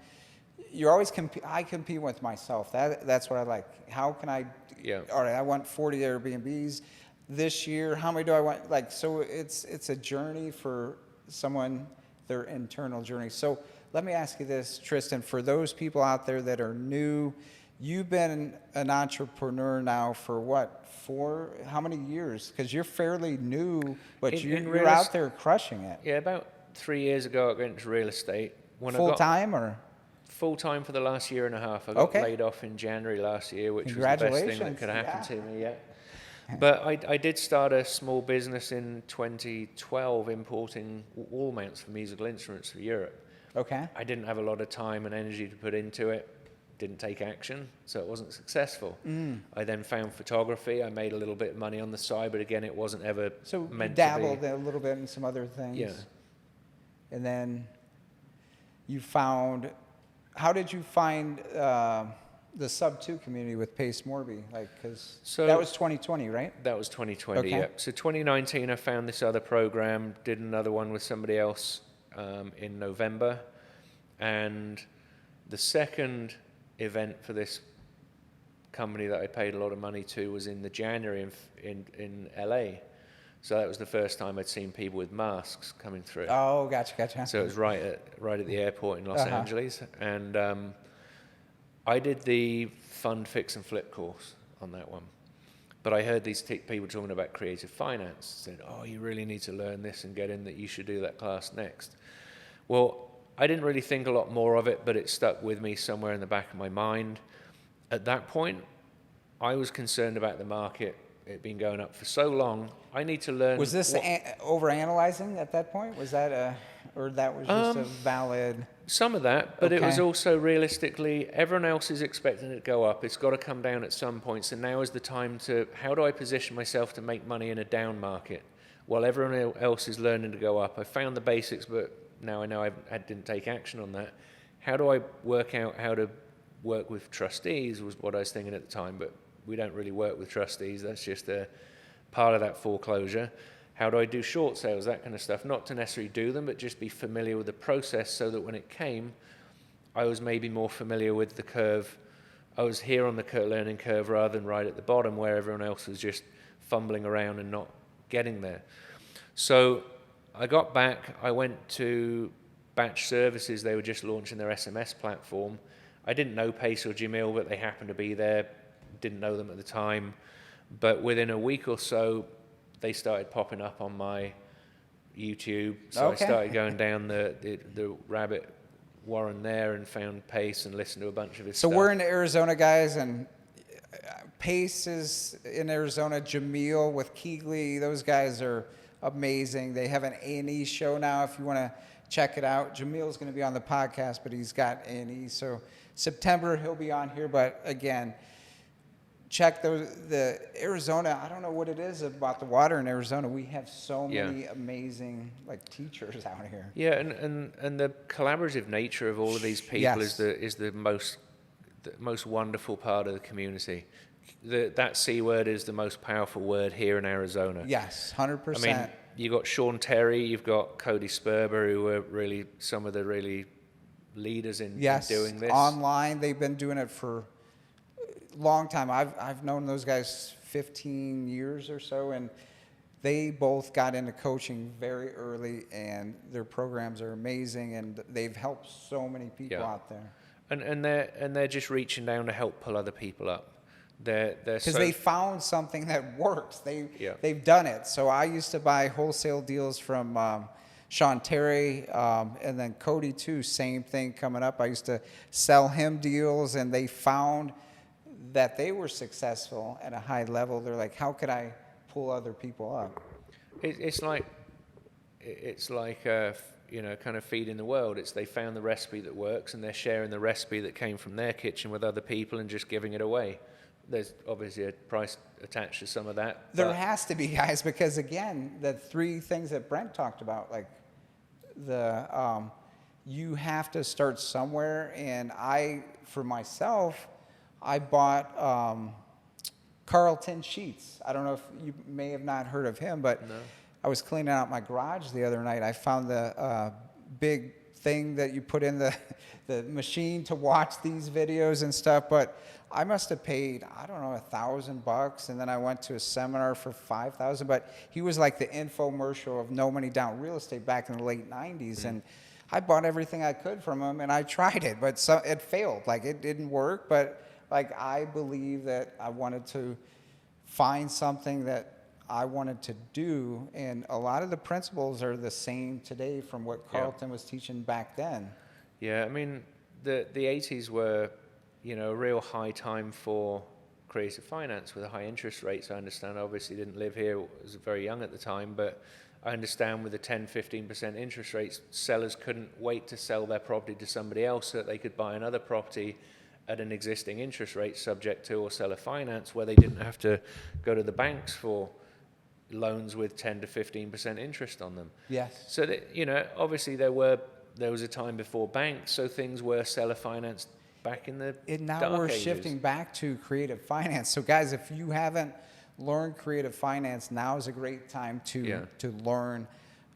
You're always I compete with myself. That's what I like. How can I? Yeah. All right. I want 40 Airbnbs this year. How many do I want? Like, so it's a journey for someone, their internal journey. So let me ask you this, Trystan. For those people out there that are new, you've been an entrepreneur now for what? How many years? Because you're fairly new, but you're out there crushing it. Yeah, about 3 years ago, I got into real estate. Full time or? Full time for the last year and a half. I got laid off in January last year, which was the best thing that could happen to me yet. But I did start a small business in 2012 importing wall mounts for musical instruments for Europe. Okay. I didn't have a lot of time and energy to put into it. Didn't take action, so it wasn't successful. I then found photography. I made a little bit of money on the side, but again, it wasn't ever meant to be. So dabbled a little bit in some other things. Yeah. And then you found. How did you find the Sub 2 community with Pace Morby? Like, because that was 2020, right? That was 2020. Okay. Yeah. So 2019, I found this other program. Did another one with somebody else in November, and the second event for this company that I paid a lot of money to was in the January in LA. So that was the first time I'd seen people with masks coming through. Oh, gotcha. So it was right at the airport in Los Angeles, and I did the fund, fix, and flip course on that one. But I heard these people talking about creative finance. Said, "Oh, you really need to learn this and get in that. You should do that class next." Well, I didn't really think a lot more of it, but it stuck with me somewhere in the back of my mind. At that point, I was concerned about the market. It had been going up for so long. I need to learn. Was this overanalyzing at that point? Was that or that was just a valid? Some of that, but it was also realistically, everyone else is expecting it to go up. It's got to come down at some point. So now is the time to, how do I position myself to make money in a down market while everyone else is learning to go up? I found the basics, but now I know I didn't take action on that. How do I work out how to work with trustees was what I was thinking at the time, but we don't really work with trustees. That's just a part of that foreclosure. How do I do short sales, that kind of stuff? Not to necessarily do them, but just be familiar with the process so that when it came, I was maybe more familiar with the curve. I was here on the learning curve rather than right at the bottom where everyone else was just fumbling around and not getting there. So I got back, I went to Batch Services. They were just launching their SMS platform. I didn't know Pace or Jamil, but they happened to be there. Didn't know them at the time. But within a week or so, they started popping up on my YouTube. So I started going down the rabbit warren there and found Pace and listened to a bunch of his stuff. So we're in Arizona, guys, and Pace is in Arizona. Jamil with Keegley, those guys are amazing. They have an A&E show now if you want to check it out. Jamil's going to be on the podcast, but he's got A&E. So September, he'll be on here. But again, check the Arizona. I don't know what it is about the water in Arizona. We have so many amazing teachers out here. Yeah, and the collaborative nature of all of these people is the most wonderful part of the community. That C word is the most powerful word here in Arizona. Yes, 100%. I mean, you've got Sean Terry, you've got Cody Sperber, who are really some of the really leaders in doing this. Online, they've been doing it for a long time. I've known those guys 15 years or so, and they both got into coaching very early, and their programs are amazing, and they've helped so many people out there. And they're just reaching down to help pull other people up. Because they found something that works. They've done it. So I used to buy wholesale deals from Sean Terry, and then Cody too. Same thing coming up. I used to sell him deals, and they found that they were successful at a high level. They're like, how could I pull other people up? It's like kind of feeding the world. It's they found the recipe that works, and they're sharing the recipe that came from their kitchen with other people and just giving it away. there's obviously a price attached to some of that. There has to be, guys, because again, the three things that Brent talked about, like you have to start somewhere. And for myself, I bought Carlton Sheets. I don't know if you may have not heard of him, but no. I was cleaning out my garage the other night. I found the big thing that you put in the machine to watch these videos and stuff, but I must have paid, I don't know, $1,000, and then I went to a seminar for $5,000. But he was like the infomercial of no money down real estate back in the late '90s, and I bought everything I could from him, and I tried it, but it failed. Like, it didn't work. But like, I believe that I wanted to find something that I wanted to do, and a lot of the principles are the same today from what Carlton was teaching back then. Yeah, I mean, the 80s were, a real high time for creative finance with the high interest rates. I understand, I obviously didn't live here, was very young at the time, but I understand with the 10-15% interest rates, sellers couldn't wait to sell their property to somebody else so that they could buy another property at an existing interest rate subject to or seller finance, where they didn't have to go to the banks for loans with 10 to 15% interest on them. Yes. So that, obviously there was a time before banks, so things were seller financed back in the now dark we're ages. shifting back to creative finance. So guys, if you haven't learned creative finance, now is a great time to learn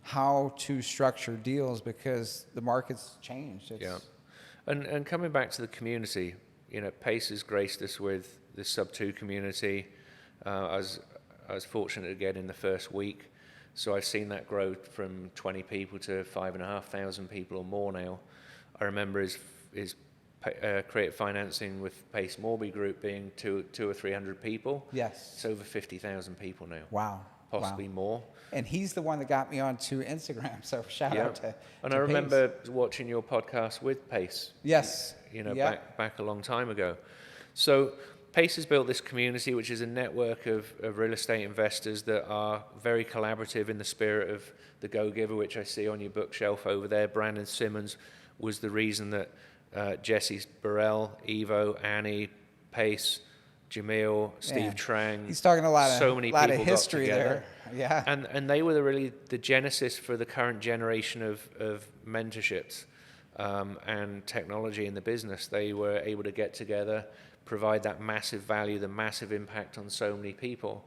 how to structure deals, because the market's changed. And coming back to the community, Pace has graced us with the sub-2 community. I was fortunate to get in the first week, so I've seen that grow from 20 people to 5,500 people or more now. I remember his creative financing with Pace Morby Group being 200 or 300 people. Yes. It's over 50,000 people now. Wow. Possibly more. And he's the one that got me onto Instagram, so shout out to And I remember watching your podcast with Pace. Yes. Back a long time ago. So Pace has built this community, which is a network of real estate investors that are very collaborative in the spirit of the Go-Giver, which I see on your bookshelf over there. Brandon Simmons was the reason that Jesse Burrell, Evo, Annie, Pace, Jamil, Steve Trang. He's talking a lot of history there. Yeah. And they were really the genesis for the current generation of mentorships and technology in the business. They were able to get together, provide that massive value, the massive impact on so many people,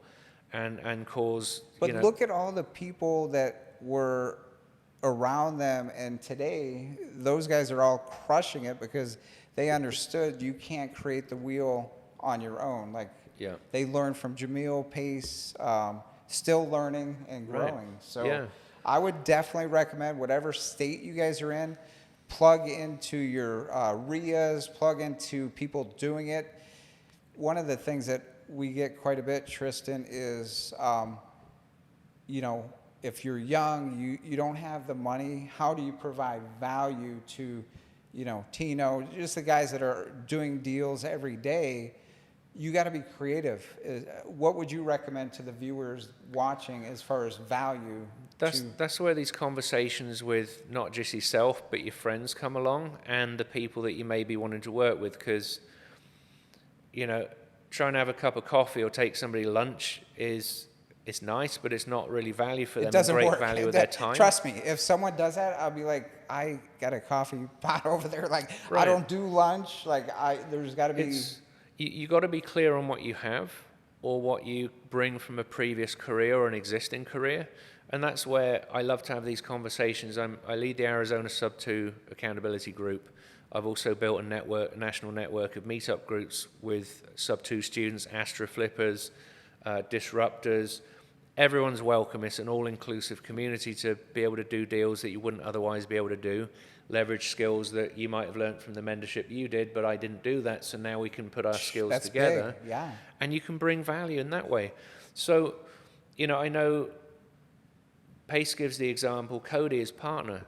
and cause. But look at all the people that were around them, and today those guys are all crushing it because they understood you can't create the wheel on your own. They learned from Jamil, Pace, still learning and growing. Right. So I would definitely recommend, whatever state you guys are in, plug into your RIAs, plug into people doing it. One of the things that we get quite a bit, Trystan, is if you're young, you don't have the money, how do you provide value to, Tino, just the guys that are doing deals every day? You got to be creative. What would you recommend to the viewers watching as far as value? That's where these conversations with not just yourself, but your friends come along, and the people that you may be wanting to work with, because, trying to have a cup of coffee or take somebody to lunch it's nice, but it's not really value for them. It doesn't great work. Value of their time. Trust me, if someone does that, I'll be like, I got a coffee pot over there. I don't do lunch. There's got to be. You got to be clear on what you have or what you bring from a previous career or an existing career, and that's where I love to have these conversations. I lead the Arizona Sub-2 Accountability Group. I've also built a national network of meetup groups with Sub-2 students, Astra Flippers, disruptors. Everyone's welcome. It's an all-inclusive community to be able to do deals that you wouldn't otherwise be able to do, leverage skills that you might have learned from the mentorship you did, but I didn't do that, so now we can put our skills together. Big. Yeah. And you can bring value in that way. So, I know Pace gives the example, Cody, his partner,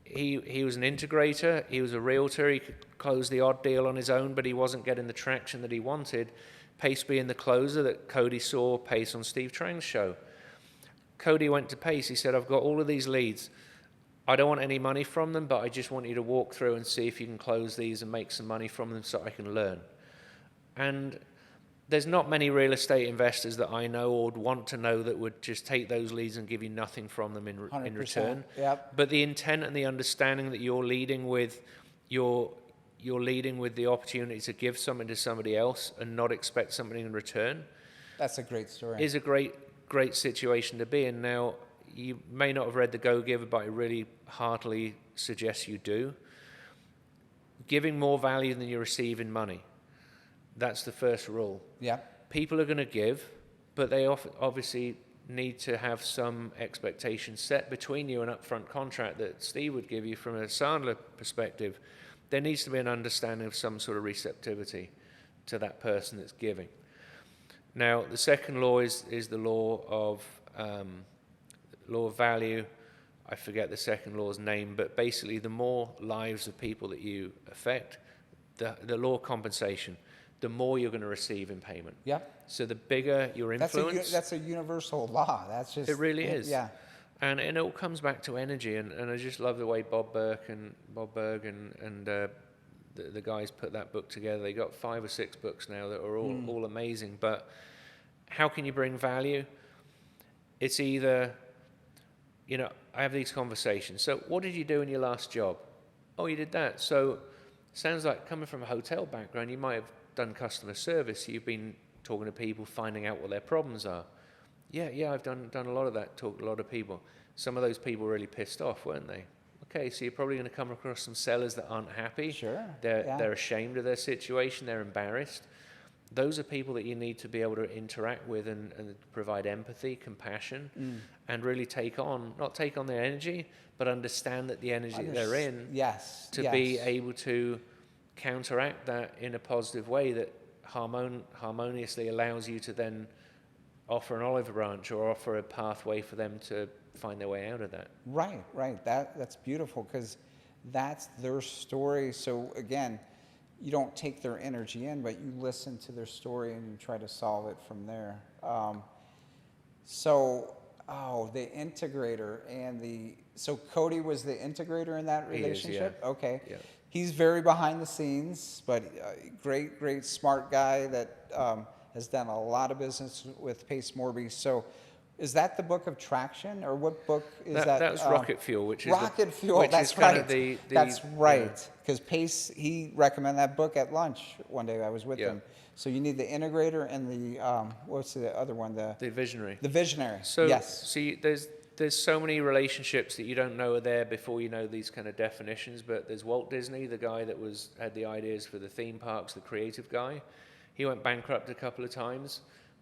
he was an integrator, he was a realtor, he could close the odd deal on his own, but he wasn't getting the traction that he wanted. Pace being the closer that Cody saw Pace on Steve Trang's show. Cody went to Pace, he said, I've got all of these leads. I don't want any money from them, but I just want you to walk through and see if you can close these and make some money from them so I can learn. And there's not many real estate investors that I know or would want to know that would just take those leads and give you nothing from them in return. Yep. But the intent and the understanding that you're leading with, you're leading with the opportunity to give something to somebody else and not expect something in return. That's a great story. Is a great situation to be in. Now, you may not have read The Go-Giver, but I really heartily suggest you do. Giving more value than you receive in money. That's the first rule. Yeah. People are going to give, but they obviously need to have some expectations set between you, an upfront contract that Steve would give you from a Sandler perspective. There needs to be an understanding of some sort of receptivity to that person that's giving. Now, the second law is the law of value. I forget the second law's name, but basically the more lives of people that you affect, the law of compensation, the more you're going to receive in payment. Yeah. So the bigger your influence... That's a universal law. That's just... It really is. Yeah. And it all comes back to energy, and I just love the way Bob Berg and the guys put that book together. They got 5 or 6 books now that are all amazing. But how can you bring value? It's either, I have these conversations. So what did you do in your last job? Oh, you did that. So sounds like coming from a hotel background, you might have done customer service. You've been talking to people, finding out what their problems are. Yeah, I've done a lot of that, talked to a lot of people. Some of those people were really pissed off, weren't they? Okay, so you're probably going to come across some sellers that aren't happy. Sure. They're ashamed of their situation. They're embarrassed. Those are people that you need to be able to interact with and provide empathy, compassion, and really not take on their energy, but understand that the energy that they're in, be able to counteract that in a positive way that harmoniously allows you to then offer an olive branch or offer a pathway for them to find their way out of that. Right. That's beautiful because that's their story. So again, you don't take their energy in, but you listen to their story and you try to solve it from there. The integrator so Cody was the integrator in that relationship? He is, yeah. Okay. Yeah. He's very behind the scenes, but great smart guy that has done a lot of business with Pace Morby. So is that the book of Traction, or what book is that? That's Rocket Fuel, which is Rocket Fuel. That's right. That's right. Because Pace, he recommended that book at lunch one day. I was with him. So you need the integrator and the what's the other one? The visionary. The visionary. So yes. See, there's so many relationships that you don't know are there before you know these kind of definitions. But there's Walt Disney, the guy that had the ideas for the theme parks, the creative guy. He went bankrupt a couple of times.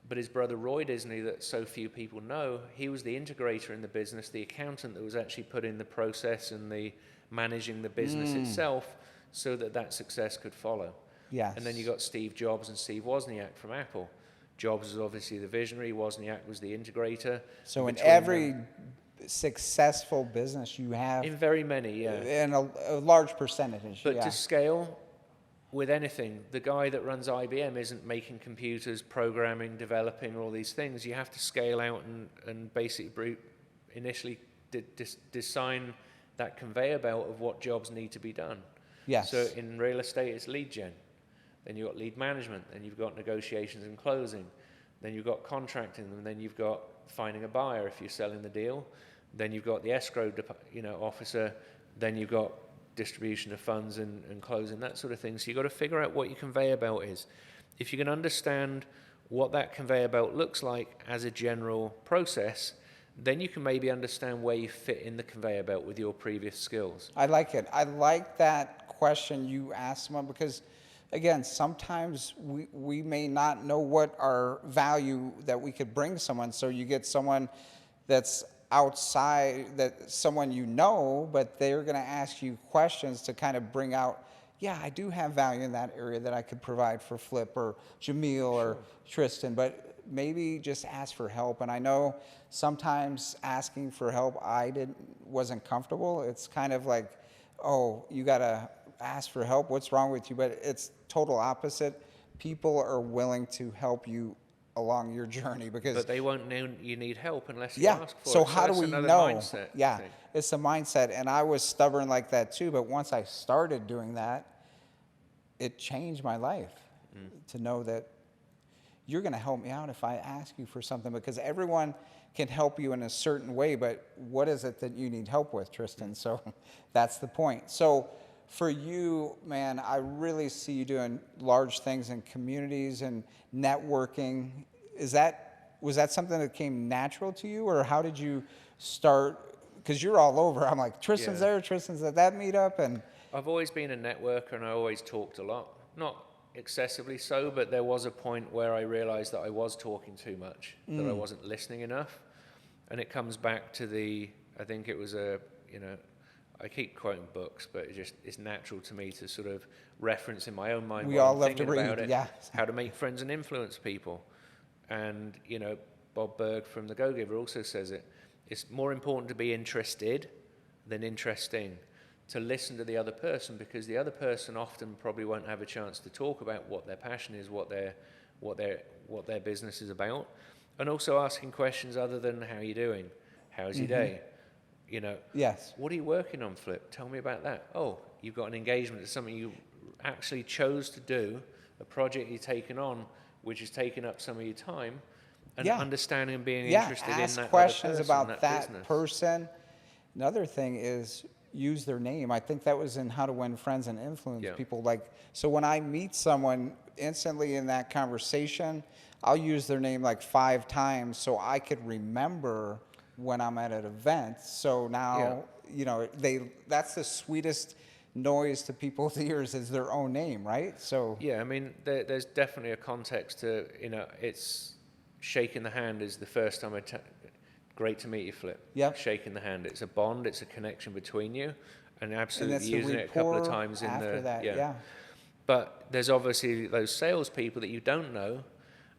But his brother Roy Disney, that so few people know, he was the integrator in the business, the accountant that was actually put in the process and the managing the business itself so that success could follow. Yes. And then you got Steve Jobs and Steve Wozniak from Apple. Jobs was obviously the visionary, Wozniak was the integrator. So in every successful business you have... In very many, yeah. In a large percentage, But to scale... With anything, the guy that runs IBM isn't making computers, programming, developing all these things. You have to scale out and basically initially design that conveyor belt of what jobs need to be done. Yes. So in real estate, it's lead gen. Then you've got lead management. Then you've got negotiations and closing. Then you've got contracting. And then you've got finding a buyer if you're selling the deal. Then you've got the escrow officer. Then you've got distribution of funds and closing, that sort of thing. So you've got to figure out what your conveyor belt is. If you can understand what that conveyor belt looks like as a general process, then you can maybe understand where you fit in the conveyor belt with your previous skills. I like it. I like that question you asked someone because, again, sometimes we may not know what our value that we could bring someone. So you get someone that's outside, that someone but they're going to ask you questions to kind of bring out, I do have value in that area that I could provide for Flip or Jamil or Trystan, but maybe just ask for help. And I know sometimes asking for help, wasn't comfortable. It's kind of like, oh, you got to ask for help. What's wrong with you? But it's total opposite. People are willing to help you along your journey but they won't know you need help unless you ask for it. So how do we know? Mindset It's a mindset, and I was stubborn like that too. But once I started doing that, it changed my life to know that you're going to help me out if I ask you for something, because everyone can help you in a certain way, but what is it that you need help with, Trystan? So that's the point. So for you, man, I really see you doing large things in communities and networking. Was that something that came natural to you, or how did you start? Because you're all over. I'm like, Trystan's there, Trystan's at that meetup, and I've always been a networker, and I always talked a lot. Not excessively so, but there was a point where I realized that I was talking too much, that I wasn't listening enough. And it comes back to I think it was I keep quoting books, but it's natural to me to sort of reference in my own mind we while all I'm love to thinking read, about it, yeah. how to make friends and influence people. And, Bob Berg from The Go-Giver also says it. It's more important to be interested than interesting, to listen to the other person, because the other person often probably won't have a chance to talk about what their passion is, what their business is about, and also asking questions other than how you doing, how's your day, Yes. What are you working on, Flip? Tell me about that. Oh, you've got an engagement. It's something you actually chose to do, a project you've taken on, which is taking up some of your time, and understanding and being interested in that ask questions other person, about that business. person. Another thing is use their name. I think that was in How to Win Friends and Influence People. So when I meet someone, instantly in that conversation, I'll use their name like 5 times so I could remember when I'm at an event. So now, that's the sweetest noise to people's ears, is their own name, right? So yeah, I mean, there's definitely a context to, it's shaking the hand is the first time great to meet you, Flip. Yep. Shaking the hand. It's a bond, it's a connection between you, and absolutely and using it a couple of times in after that, yeah. But there's obviously those salespeople that you don't know,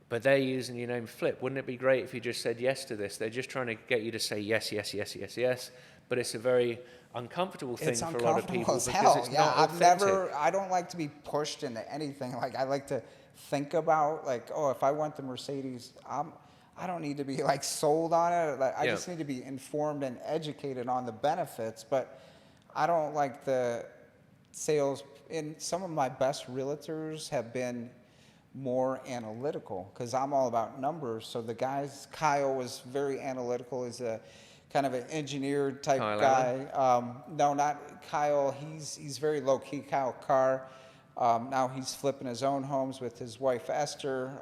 but they're using your name, Flip. Wouldn't it be great if you just said yes to this? They're just trying to get you to say yes, yes, yes, yes, yes. But it's a very uncomfortable thing for a lot of people as because hell. it's not authentic. I don't like to be pushed into anything. Like, I like to think about, like, oh, if I want the Mercedes, I don't need to be like sold on it. Like, I just need to be informed and educated on the benefits. But I don't like the sales. And some of my best realtors have been more analytical, because I'm all about numbers. So the guys, Kyle was very analytical. He's a kind of an engineer type guy. No, not Kyle. He's very low key. Kyle Carr. Now he's flipping his own homes with his wife Esther.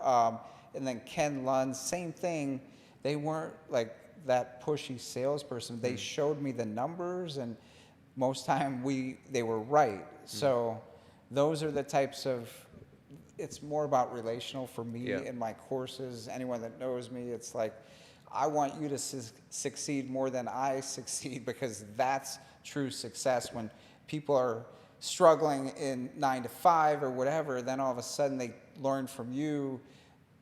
And then Ken Lund, same thing. They weren't like that pushy salesperson. They showed me the numbers, and most time they were right. So those are the types of. It's more about relational for me in my courses. Anyone that knows me, it's like, I want you to succeed more than I succeed, because that's true success. When people are struggling in 9 to 5 or whatever, then all of a sudden they learn from you.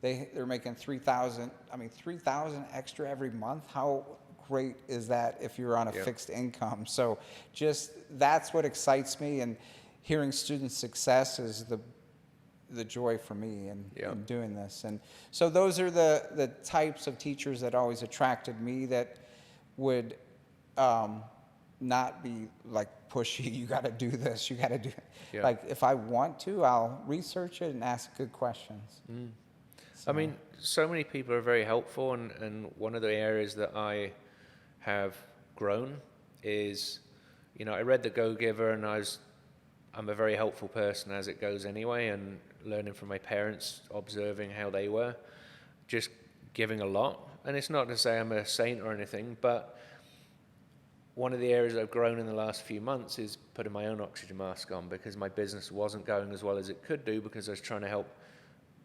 They're making $3,000 extra every month. How great is that if you're on a fixed income? So just that's what excites me, and hearing student success is the joy for me in doing this. And so those are the types of teachers that always attracted me, that would not be like pushy. You got to do this. You got to do it. Yeah. Like, if I want to, I'll research it and ask good questions. So. I mean, so many people are very helpful, and one of the areas that I have grown is, I read The Go-Giver, and I'm a very helpful person as it goes anyway, and learning from my parents, observing how they were, just giving a lot. And it's not to say I'm a saint or anything, but one of the areas I've grown in the last few months is putting my own oxygen mask on, because my business wasn't going as well as it could do, because I was trying to help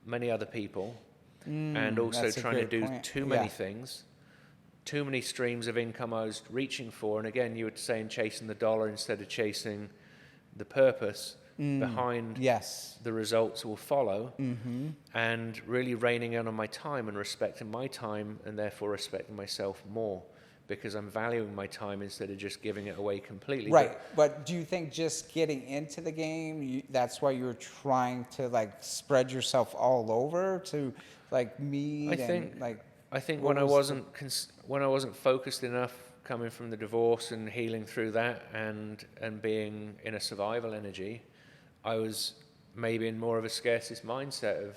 many other people, and also trying to do too many things, too many streams of income I was reaching for. And again, you were saying chasing the dollar instead of chasing the purpose behind the results will follow, and really reining in on my time and respecting my time, and therefore respecting myself more, because I'm valuing my time instead of just giving it away completely. Right. But do you think just getting into the game, that's why you're trying to like spread yourself all over to like meet? I think when I wasn't focused enough, coming from the divorce and healing through that, and being in a survival energy, I was maybe in more of a scarcist mindset of,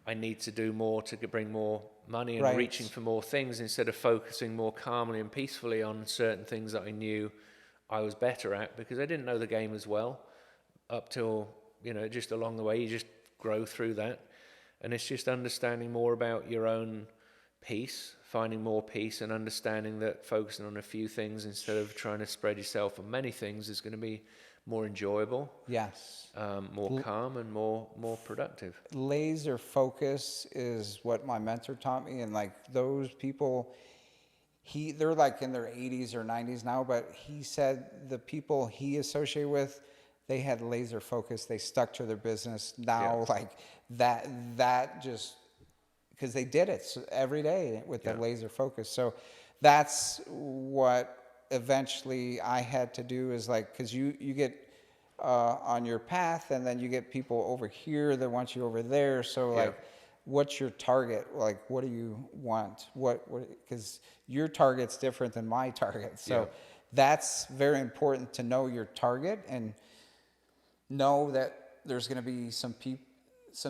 I need to do more to bring more money and Right. reaching for more things instead of focusing more calmly and peacefully on certain things that I knew I was better at, because I didn't know the game as well up till, just along the way. You just grow through that. And it's just understanding more about your own peace, finding more peace, and understanding that focusing on a few things instead of trying to spread yourself on many things is going to be more enjoyable. Yes. More calm and more productive. Laser focus is what my mentor taught me, and like those people, they're like in their 80s or 90s now, but he said the people he associated with, they had laser focus. They stuck to their business. Now, like that just, because they did it every day with the laser focus. So that's what eventually I had to do, is like, because you get on your path, and then you get people over here that want you over there. So like, what's your target? Like, what do you want? What, because your target's different than my target. So that's very important to know your target and know that there's going to be some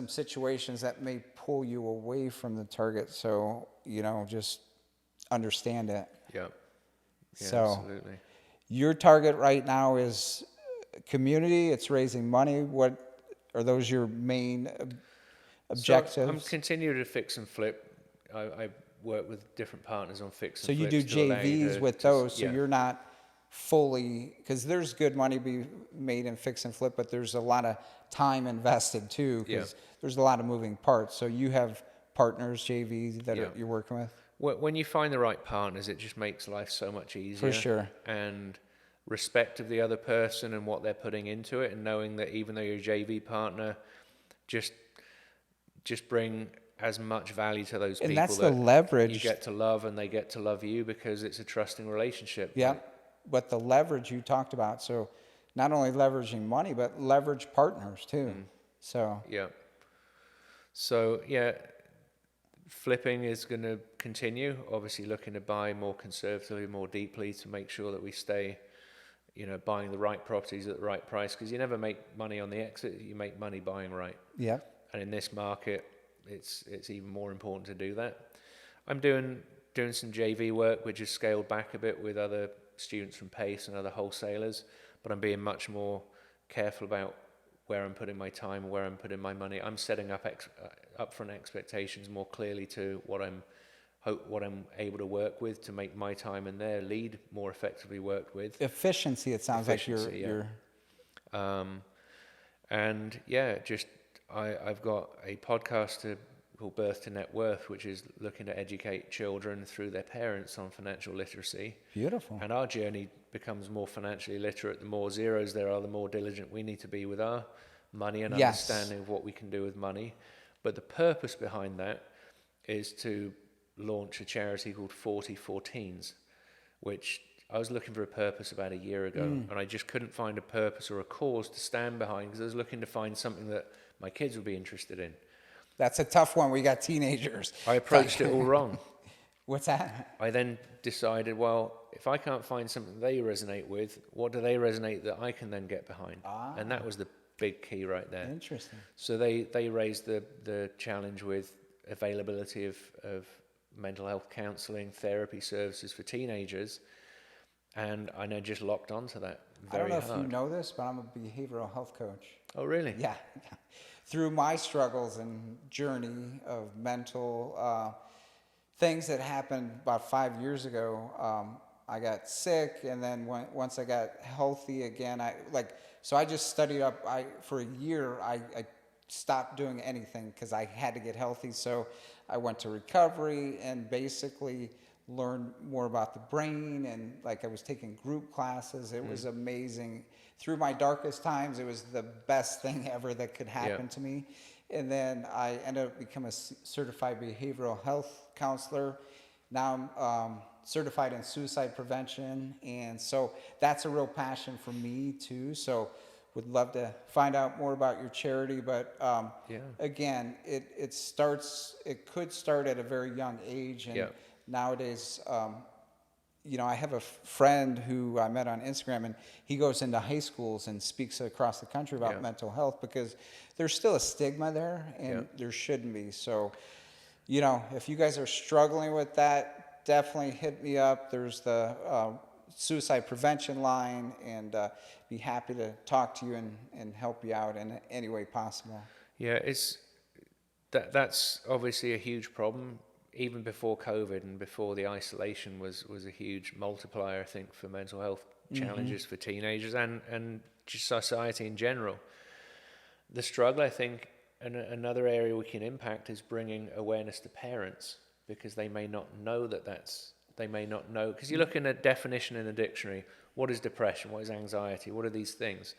situations that may pull you away from the target. So, just understand it. Yeah. So Absolutely. Your target right now is community. It's raising money. What are those your main objectives? So I'm continuing to fix and flip. I work with different partners on fix and So you do flips to allow you JVs to- with to- those. So yeah. you're not fully, because there's good money be made in fix and flip, but there's a lot of time invested too, because there's a lot of moving parts. So you have partners, JVs that you're working with? When you find the right partners, it just makes life so much easier. For sure. And respect of the other person and what they're putting into it, and knowing that even though you're a JV partner, just bring as much value to those people. And that's that the leverage. you get to love, and they get to love you, because it's a trusting relationship. Yeah. But the leverage you talked about. So not only leveraging money, but leverage partners too. So So flipping is going to continue. Obviously, looking to buy more conservatively, more deeply, to make sure that we stay, buying the right properties at the right price. Because you never make money on the exit; you make money buying right. yeah. And in this market, it's even more important to do that. I'm doing some JV work, which is scaled back a bit with other students from Pace and other wholesalers, but I'm being much more careful about where I'm putting my time, where I'm putting my money. I'm setting up upfront expectations more clearly to what I'm able to work with, to make my time and their lead more effectively worked with. Efficiency, it sounds like you're and I've got a podcast called Birth to Net Worth, which is looking to educate children through their parents on financial literacy. Beautiful. And our journey becomes more financially literate. The more zeros there are, the more diligent we need to be with our money and understanding of what we can do with money. But the purpose behind that is to launch a charity called 4014s, which I was looking for a purpose about a year ago, and I just couldn't find a purpose or a cause to stand behind, because I was looking to find something that my kids would be interested in. That's a tough one. We got teenagers. I approached it all wrong. What's that? I then decided, well, if I can't find something they resonate with, what do they resonate that I can then get behind? And that was the big key right there. Interesting. So they raised the challenge with availability of mental health counseling, therapy services for teenagers, and I know just locked onto that very hard. I don't know if you know this, but I'm a behavioral health coach. Oh, really? Yeah. Through my struggles and journey of mental things that happened about 5 years ago, I got sick, and then once I got healthy again, so I just studied up. For a year, I stopped doing anything because I had to get healthy. So I went to recovery and basically learned more about the brain, and I was taking group classes. It was amazing. Through my darkest times, it was the best thing ever that could happen to me. And then I ended up becoming a certified behavioral health counselor. Now I'm certified in suicide prevention, and so that's a real passion for me too. So would love to find out more about your charity, but again, it could start at a very young age, and nowadays I have a friend who I met on Instagram, and he goes into high schools and speaks across the country about mental health, because there's still a stigma there, and there shouldn't be. So, if you guys are struggling with that, definitely hit me up. There's the suicide prevention line, and be happy to talk to you and help you out in any way possible. Yeah, that's obviously a huge problem. Even before COVID and before the isolation was a huge multiplier, I think, for mental health challenges for teenagers and just society in general. The struggle, I think, and another area we can impact is bringing awareness to parents, because they may not know because you're looking at definition in a dictionary. What is depression? What is anxiety? What are these things?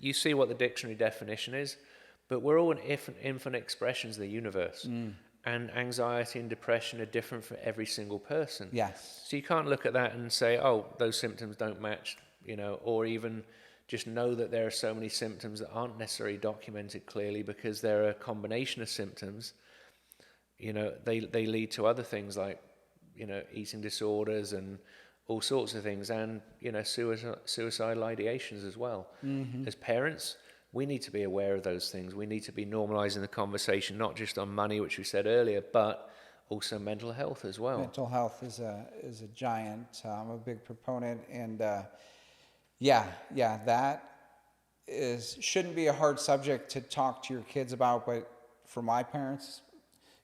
You see what the dictionary definition is, but we're all infinite expressions of the universe. And anxiety and depression are different for every single person. Yes. So you can't look at that and say, oh, those symptoms don't match, or even just know that there are so many symptoms that aren't necessarily documented clearly, because they're a combination of symptoms. They lead to other things like, eating disorders and all sorts of things, and, suicidal ideations as well. As parents, we need to be aware of those things. We need to be normalizing the conversation, not just on money, which we said earlier, but also mental health as well. Mental health is a giant. I'm a big proponent, and that shouldn't be a hard subject to talk to your kids about. But for my parents,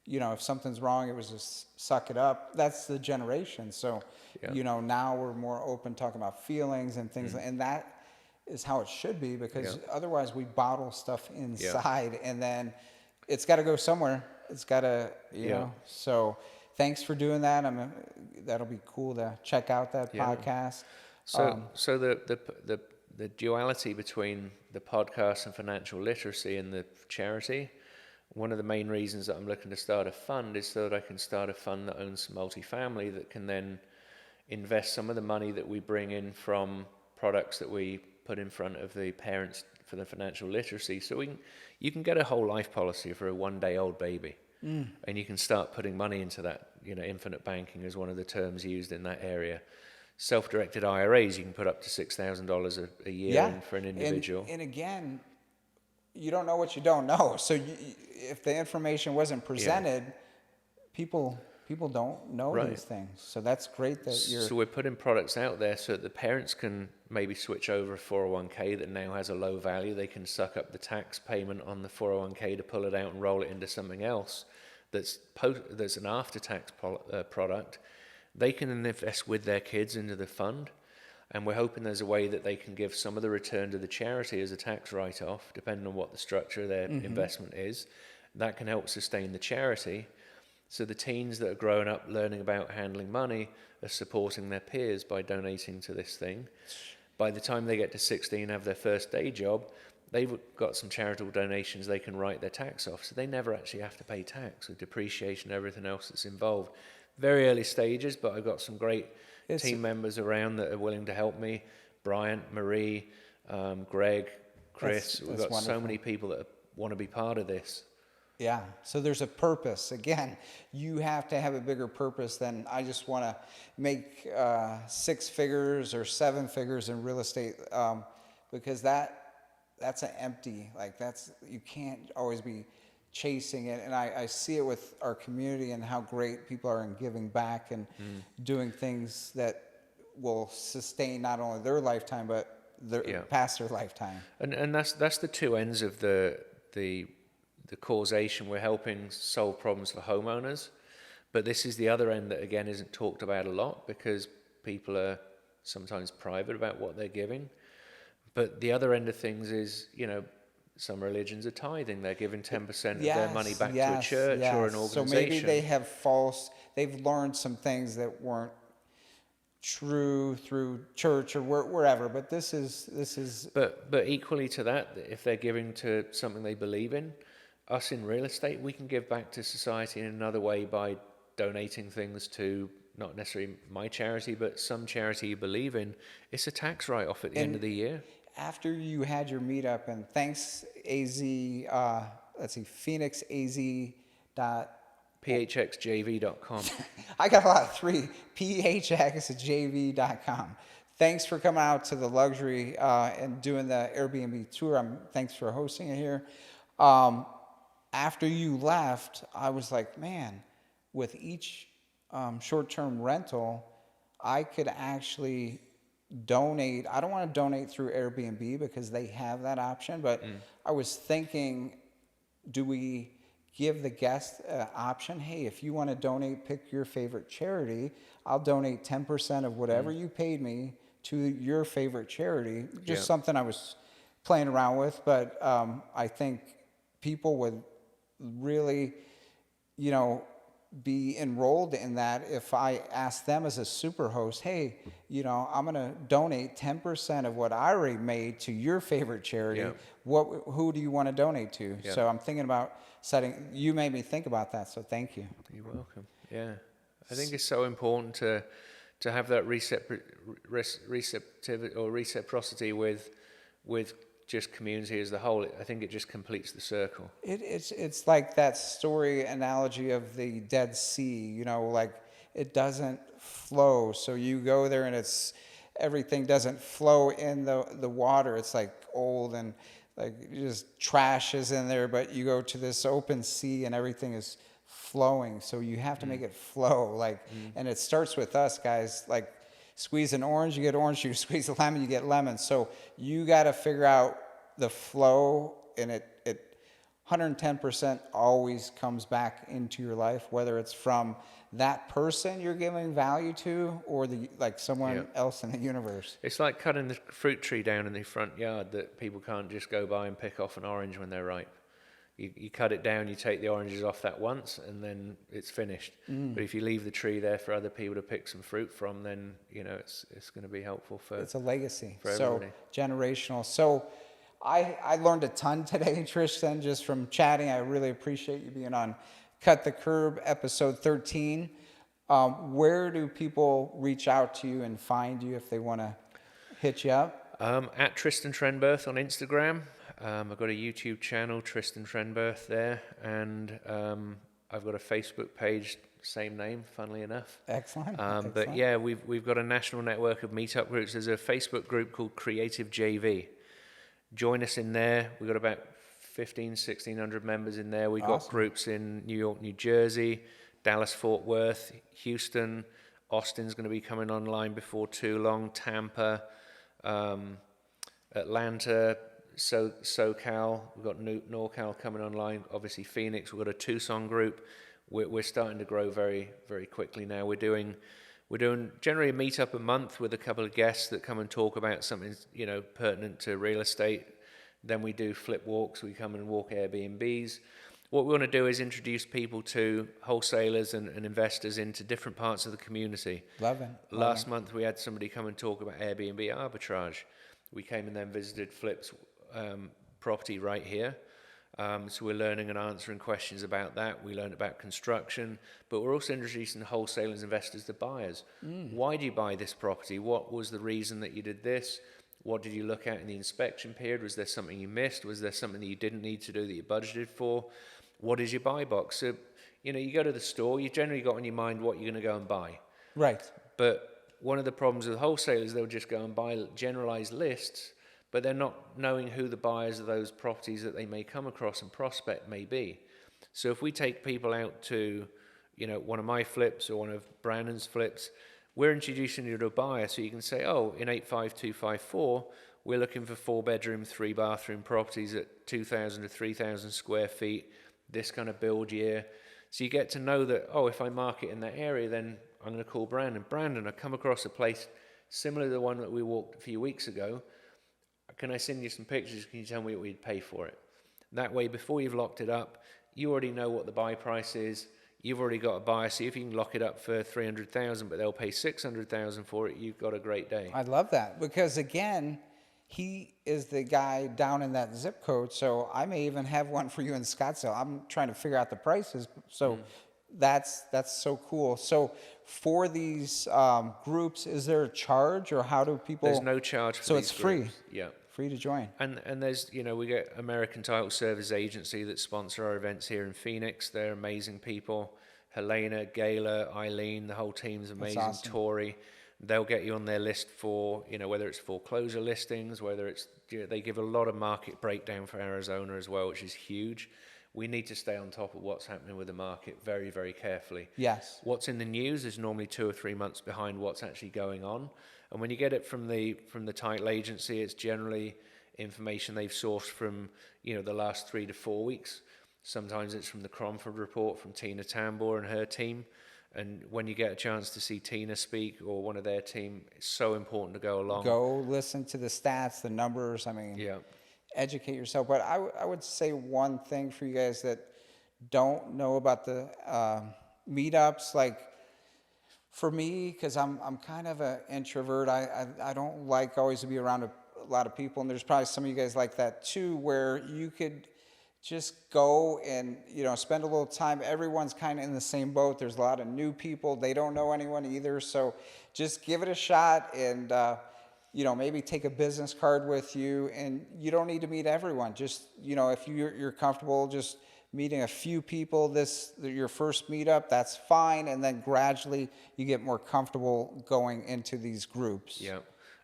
if something's wrong, it was just suck it up. That's the generation. So, now we're more open talking about feelings and things, and that is how it should be, because otherwise we bottle stuff inside, and then it's got to go somewhere. It's got to, know. So thanks for doing that. That'll be cool to check out that podcast. So the duality between the podcast and financial literacy and the charity, one of the main reasons that I'm looking to start a fund is so that I can start a fund that owns multifamily, that can then invest some of the money that we bring in from products that we put in front of the parents for the financial literacy. So you can get a whole life policy for a one-day-old baby, and you can start putting money into that. Infinite banking is one of the terms used in that area. Self-directed IRAs, you can put up to $6,000 a year in for an individual. And again, you don't know what you don't know. So if the information wasn't presented, people don't know these things. So that's great that you're... So we're putting products out there so that the parents can maybe switch over a 401k that now has a low value. They can suck up the tax payment on the 401k to pull it out and roll it into something else that's an after-tax product. They can invest with their kids into the fund, and we're hoping there's a way that they can give some of the return to the charity as a tax write-off, depending on what the structure of their investment is. That can help sustain the charity. So the teens that are growing up learning about handling money are supporting their peers by donating to this thing. By the time they get to 16 and have their first day job, they've got some charitable donations they can write their tax off. So they never actually have to pay tax with depreciation and everything else that's involved. Very early stages, but I've got some great team members around that are willing to help me. Bryant, Marie, Greg, Chris. We've got so many people that want to be part of this. Yeah, so there's a purpose. Again, you have to have a bigger purpose than I just want to make 6 figures or 7 figures in real estate, because that's an empty, you can't always be chasing it. And I see it with our community and how great people are in giving back and doing things that will sustain not only their lifetime, but past their lifetime. And that's the two ends of the causation. We're helping solve problems for homeowners, but this is the other end that again isn't talked about a lot, because people are sometimes private about what they're giving. But the other end of things is, some religions are tithing. They're giving 10% of their money back to a church or an organization. So maybe they've learned some things that weren't true through church or wherever, but this is. But equally to that, if they're giving to something they believe in, us in real estate, we can give back to society in another way by donating things to not necessarily my charity, but some charity you believe in. It's a tax write-off at the end of the year. After you had your meetup, and thanks AZ, phoenixaz.com phxjv.com. I got a lot of three. phxjv.com. Thanks for coming out to the luxury and doing the Airbnb tour. Thanks for hosting it here. After you left, I was like, man, with each short-term rental, I could actually donate. I don't want to donate through Airbnb because they have that option, but I was thinking, do we give the guest an option? Hey, if you want to donate, pick your favorite charity. I'll donate 10% of whatever you paid me to your favorite charity. Just something I was playing around with, but I think people would really, be enrolled in that if I ask them as a super host, hey, I'm going to donate 10% of what I already made to your favorite charity. Who do you want to donate to? So I'm thinking about you made me think about that, so thank you. You're welcome. Yeah. I think it's so important to have that receptivity or reciprocity with just community as a whole. I think it just completes the circle. It's like that story analogy of the Dead Sea, like it doesn't flow. So you go there and everything doesn't flow in the water. It's like old and like just trash is in there, but you go to this open sea and everything is flowing. So you have to make it flow. And it starts with us guys, like squeeze an orange, you get orange juice. Squeeze a lemon, you get lemon. So you got to figure out the flow, and it 110% always comes back into your life, whether it's from that person you're giving value to or someone else in the universe. It's like cutting the fruit tree down in the front yard that people can't just go by and pick off an orange when they're ripe. You cut it down, you take the oranges off that once, and then it's finished. But if you leave the tree there for other people to pick some fruit from, then it's going to be helpful for. It's a legacy. For everybody. So generational. So I learned a ton today, Trystan, just from chatting. I really appreciate you being on Cut the Curb, episode 13. Where do people reach out to you and find you if they want to hit you up? At Trystan Trenberth on Instagram. I've got a YouTube channel, Trystan Trenberth there, and I've got a Facebook page, same name, funnily enough. Excellent. But yeah, we've got a national network of meetup groups. There's a Facebook group called Creative JV. Join us in there. We've got about 1,600 members in there. We've got groups in New York, New Jersey, Dallas, Fort Worth, Houston, Austin's going to be coming online before too long, Tampa, Atlanta, SoCal, we've got NorCal coming online, obviously Phoenix, we've got a Tucson group. We're starting to grow very, very quickly now. We're doing generally a meetup a month with a couple of guests that come and talk about something, pertinent to real estate. Then we do flip walks, we come and walk Airbnbs. What we want to do is introduce people to wholesalers and investors into different parts of the community. Love it. Last month we had somebody come and talk about Airbnb arbitrage. We came and then visited Flip's property right here. So we're learning and answering questions about that. We learned about construction, but we're also introducing wholesalers, investors to buyers. Why do you buy this property? What was the reason that you did this? What did you look at in the inspection period? Was there something you missed? Was there something that you didn't need to do that you budgeted for? What is your buy box? So, you go to the store, you've generally got in your mind what you're going to go and buy. Right. But one of the problems with wholesalers, they'll just go and buy generalized lists, but they're not knowing who the buyers of those properties that they may come across and prospect may be. So if we take people out to, one of my flips or one of Brandon's flips, we're introducing you to a buyer, so you can say, in 85254, we're looking for 4-bedroom, 3-bathroom properties at 2,000 to 3,000 square feet, this kind of build year. So you get to know that, if I market in that area, then I'm going to call Brandon. Brandon, I come across a place similar to the one that we walked a few weeks ago. Can I send you some pictures? Can you tell me what we'd pay for it? That way, before you've locked it up, you already know what the buy price is. You've already got a buyer. See if you can lock it up for $300,000, but they'll pay $600,000 for it. You've got a great day. I love that because again, he is the guy down in that zip code. So I may even have one for you in Scottsdale. I'm trying to figure out the prices. So that's so cool. So for these groups, is there a charge or how do people? There's no charge for so these it's groups. Free. Yeah. Free to join. And there's, we get American Title Service Agency that sponsor our events here in Phoenix. They're amazing people. Helena, Gayla, Eileen, the whole team's amazing. awesome. Tori, they'll get you on their list for, whether it's foreclosure listings, whether it's, they give a lot of market breakdown for Arizona as well, which is huge. We need to stay on top of what's happening with the market very, very carefully. Yes. What's in the news is normally 2 or 3 months behind what's actually going on. And when you get it from the title agency, it's generally information they've sourced from, the last 3 to 4 weeks. Sometimes it's from the Cromford report from Tina Tambor and her team. And when you get a chance to see Tina speak or one of their team, it's so important to go along. Go listen to the stats, the numbers. I mean, educate yourself. But I would say one thing for you guys that don't know about the meetups, like for me, because I'm kind of an introvert, I don't like always to be around a lot of people, and there's probably some of you guys like that too, where you could just go and spend a little time. Everyone's kind of in the same boat. There's a lot of new people. They don't know anyone either, so just give it a shot and maybe take a business card with you. And you don't need to meet everyone. Just if you're comfortable just meeting a few people your first meetup, that's fine, and then gradually you get more comfortable going into these groups.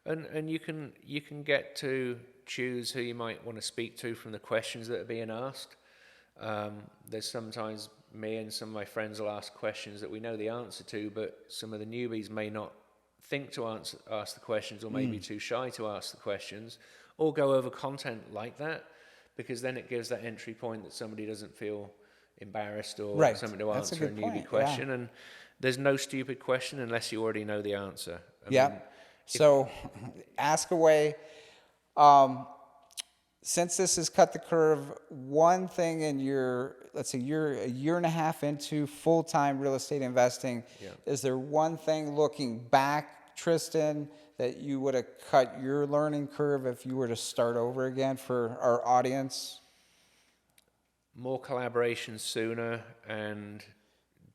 And you can get to choose who you might want to speak to from the questions that are being asked. There's sometimes me and some of my friends will ask questions that we know the answer to, but some of the newbies may not think to ask the questions, or may be too shy to ask the questions, or go over content like that, because then it gives that entry point that somebody doesn't feel embarrassed or something to answer a newbie question. And there's no stupid question unless you already know the answer. I mean, so ask away. Since this has cut the curve, one thing in let's say you're a year and a half into full-time real estate investing, is there one thing looking back, Trystan, that you would have cut your learning curve if you were to start over again for our audience? More collaboration sooner, and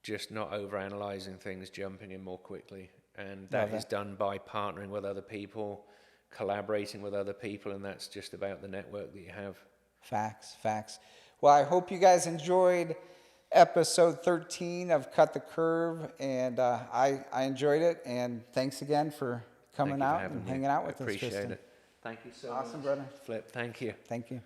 just not overanalyzing things, jumping in more quickly. And that is done by partnering with other people, collaborating with other people, and that's just about the network that you have. Facts. Well, I hope you guys enjoyed episode 13 of Cut the Curve, and I enjoyed it, and thanks again for coming out and hanging out with us, Trystan. Appreciate it. Thank you so much. Awesome, brother. Flip, thank you. Thank you.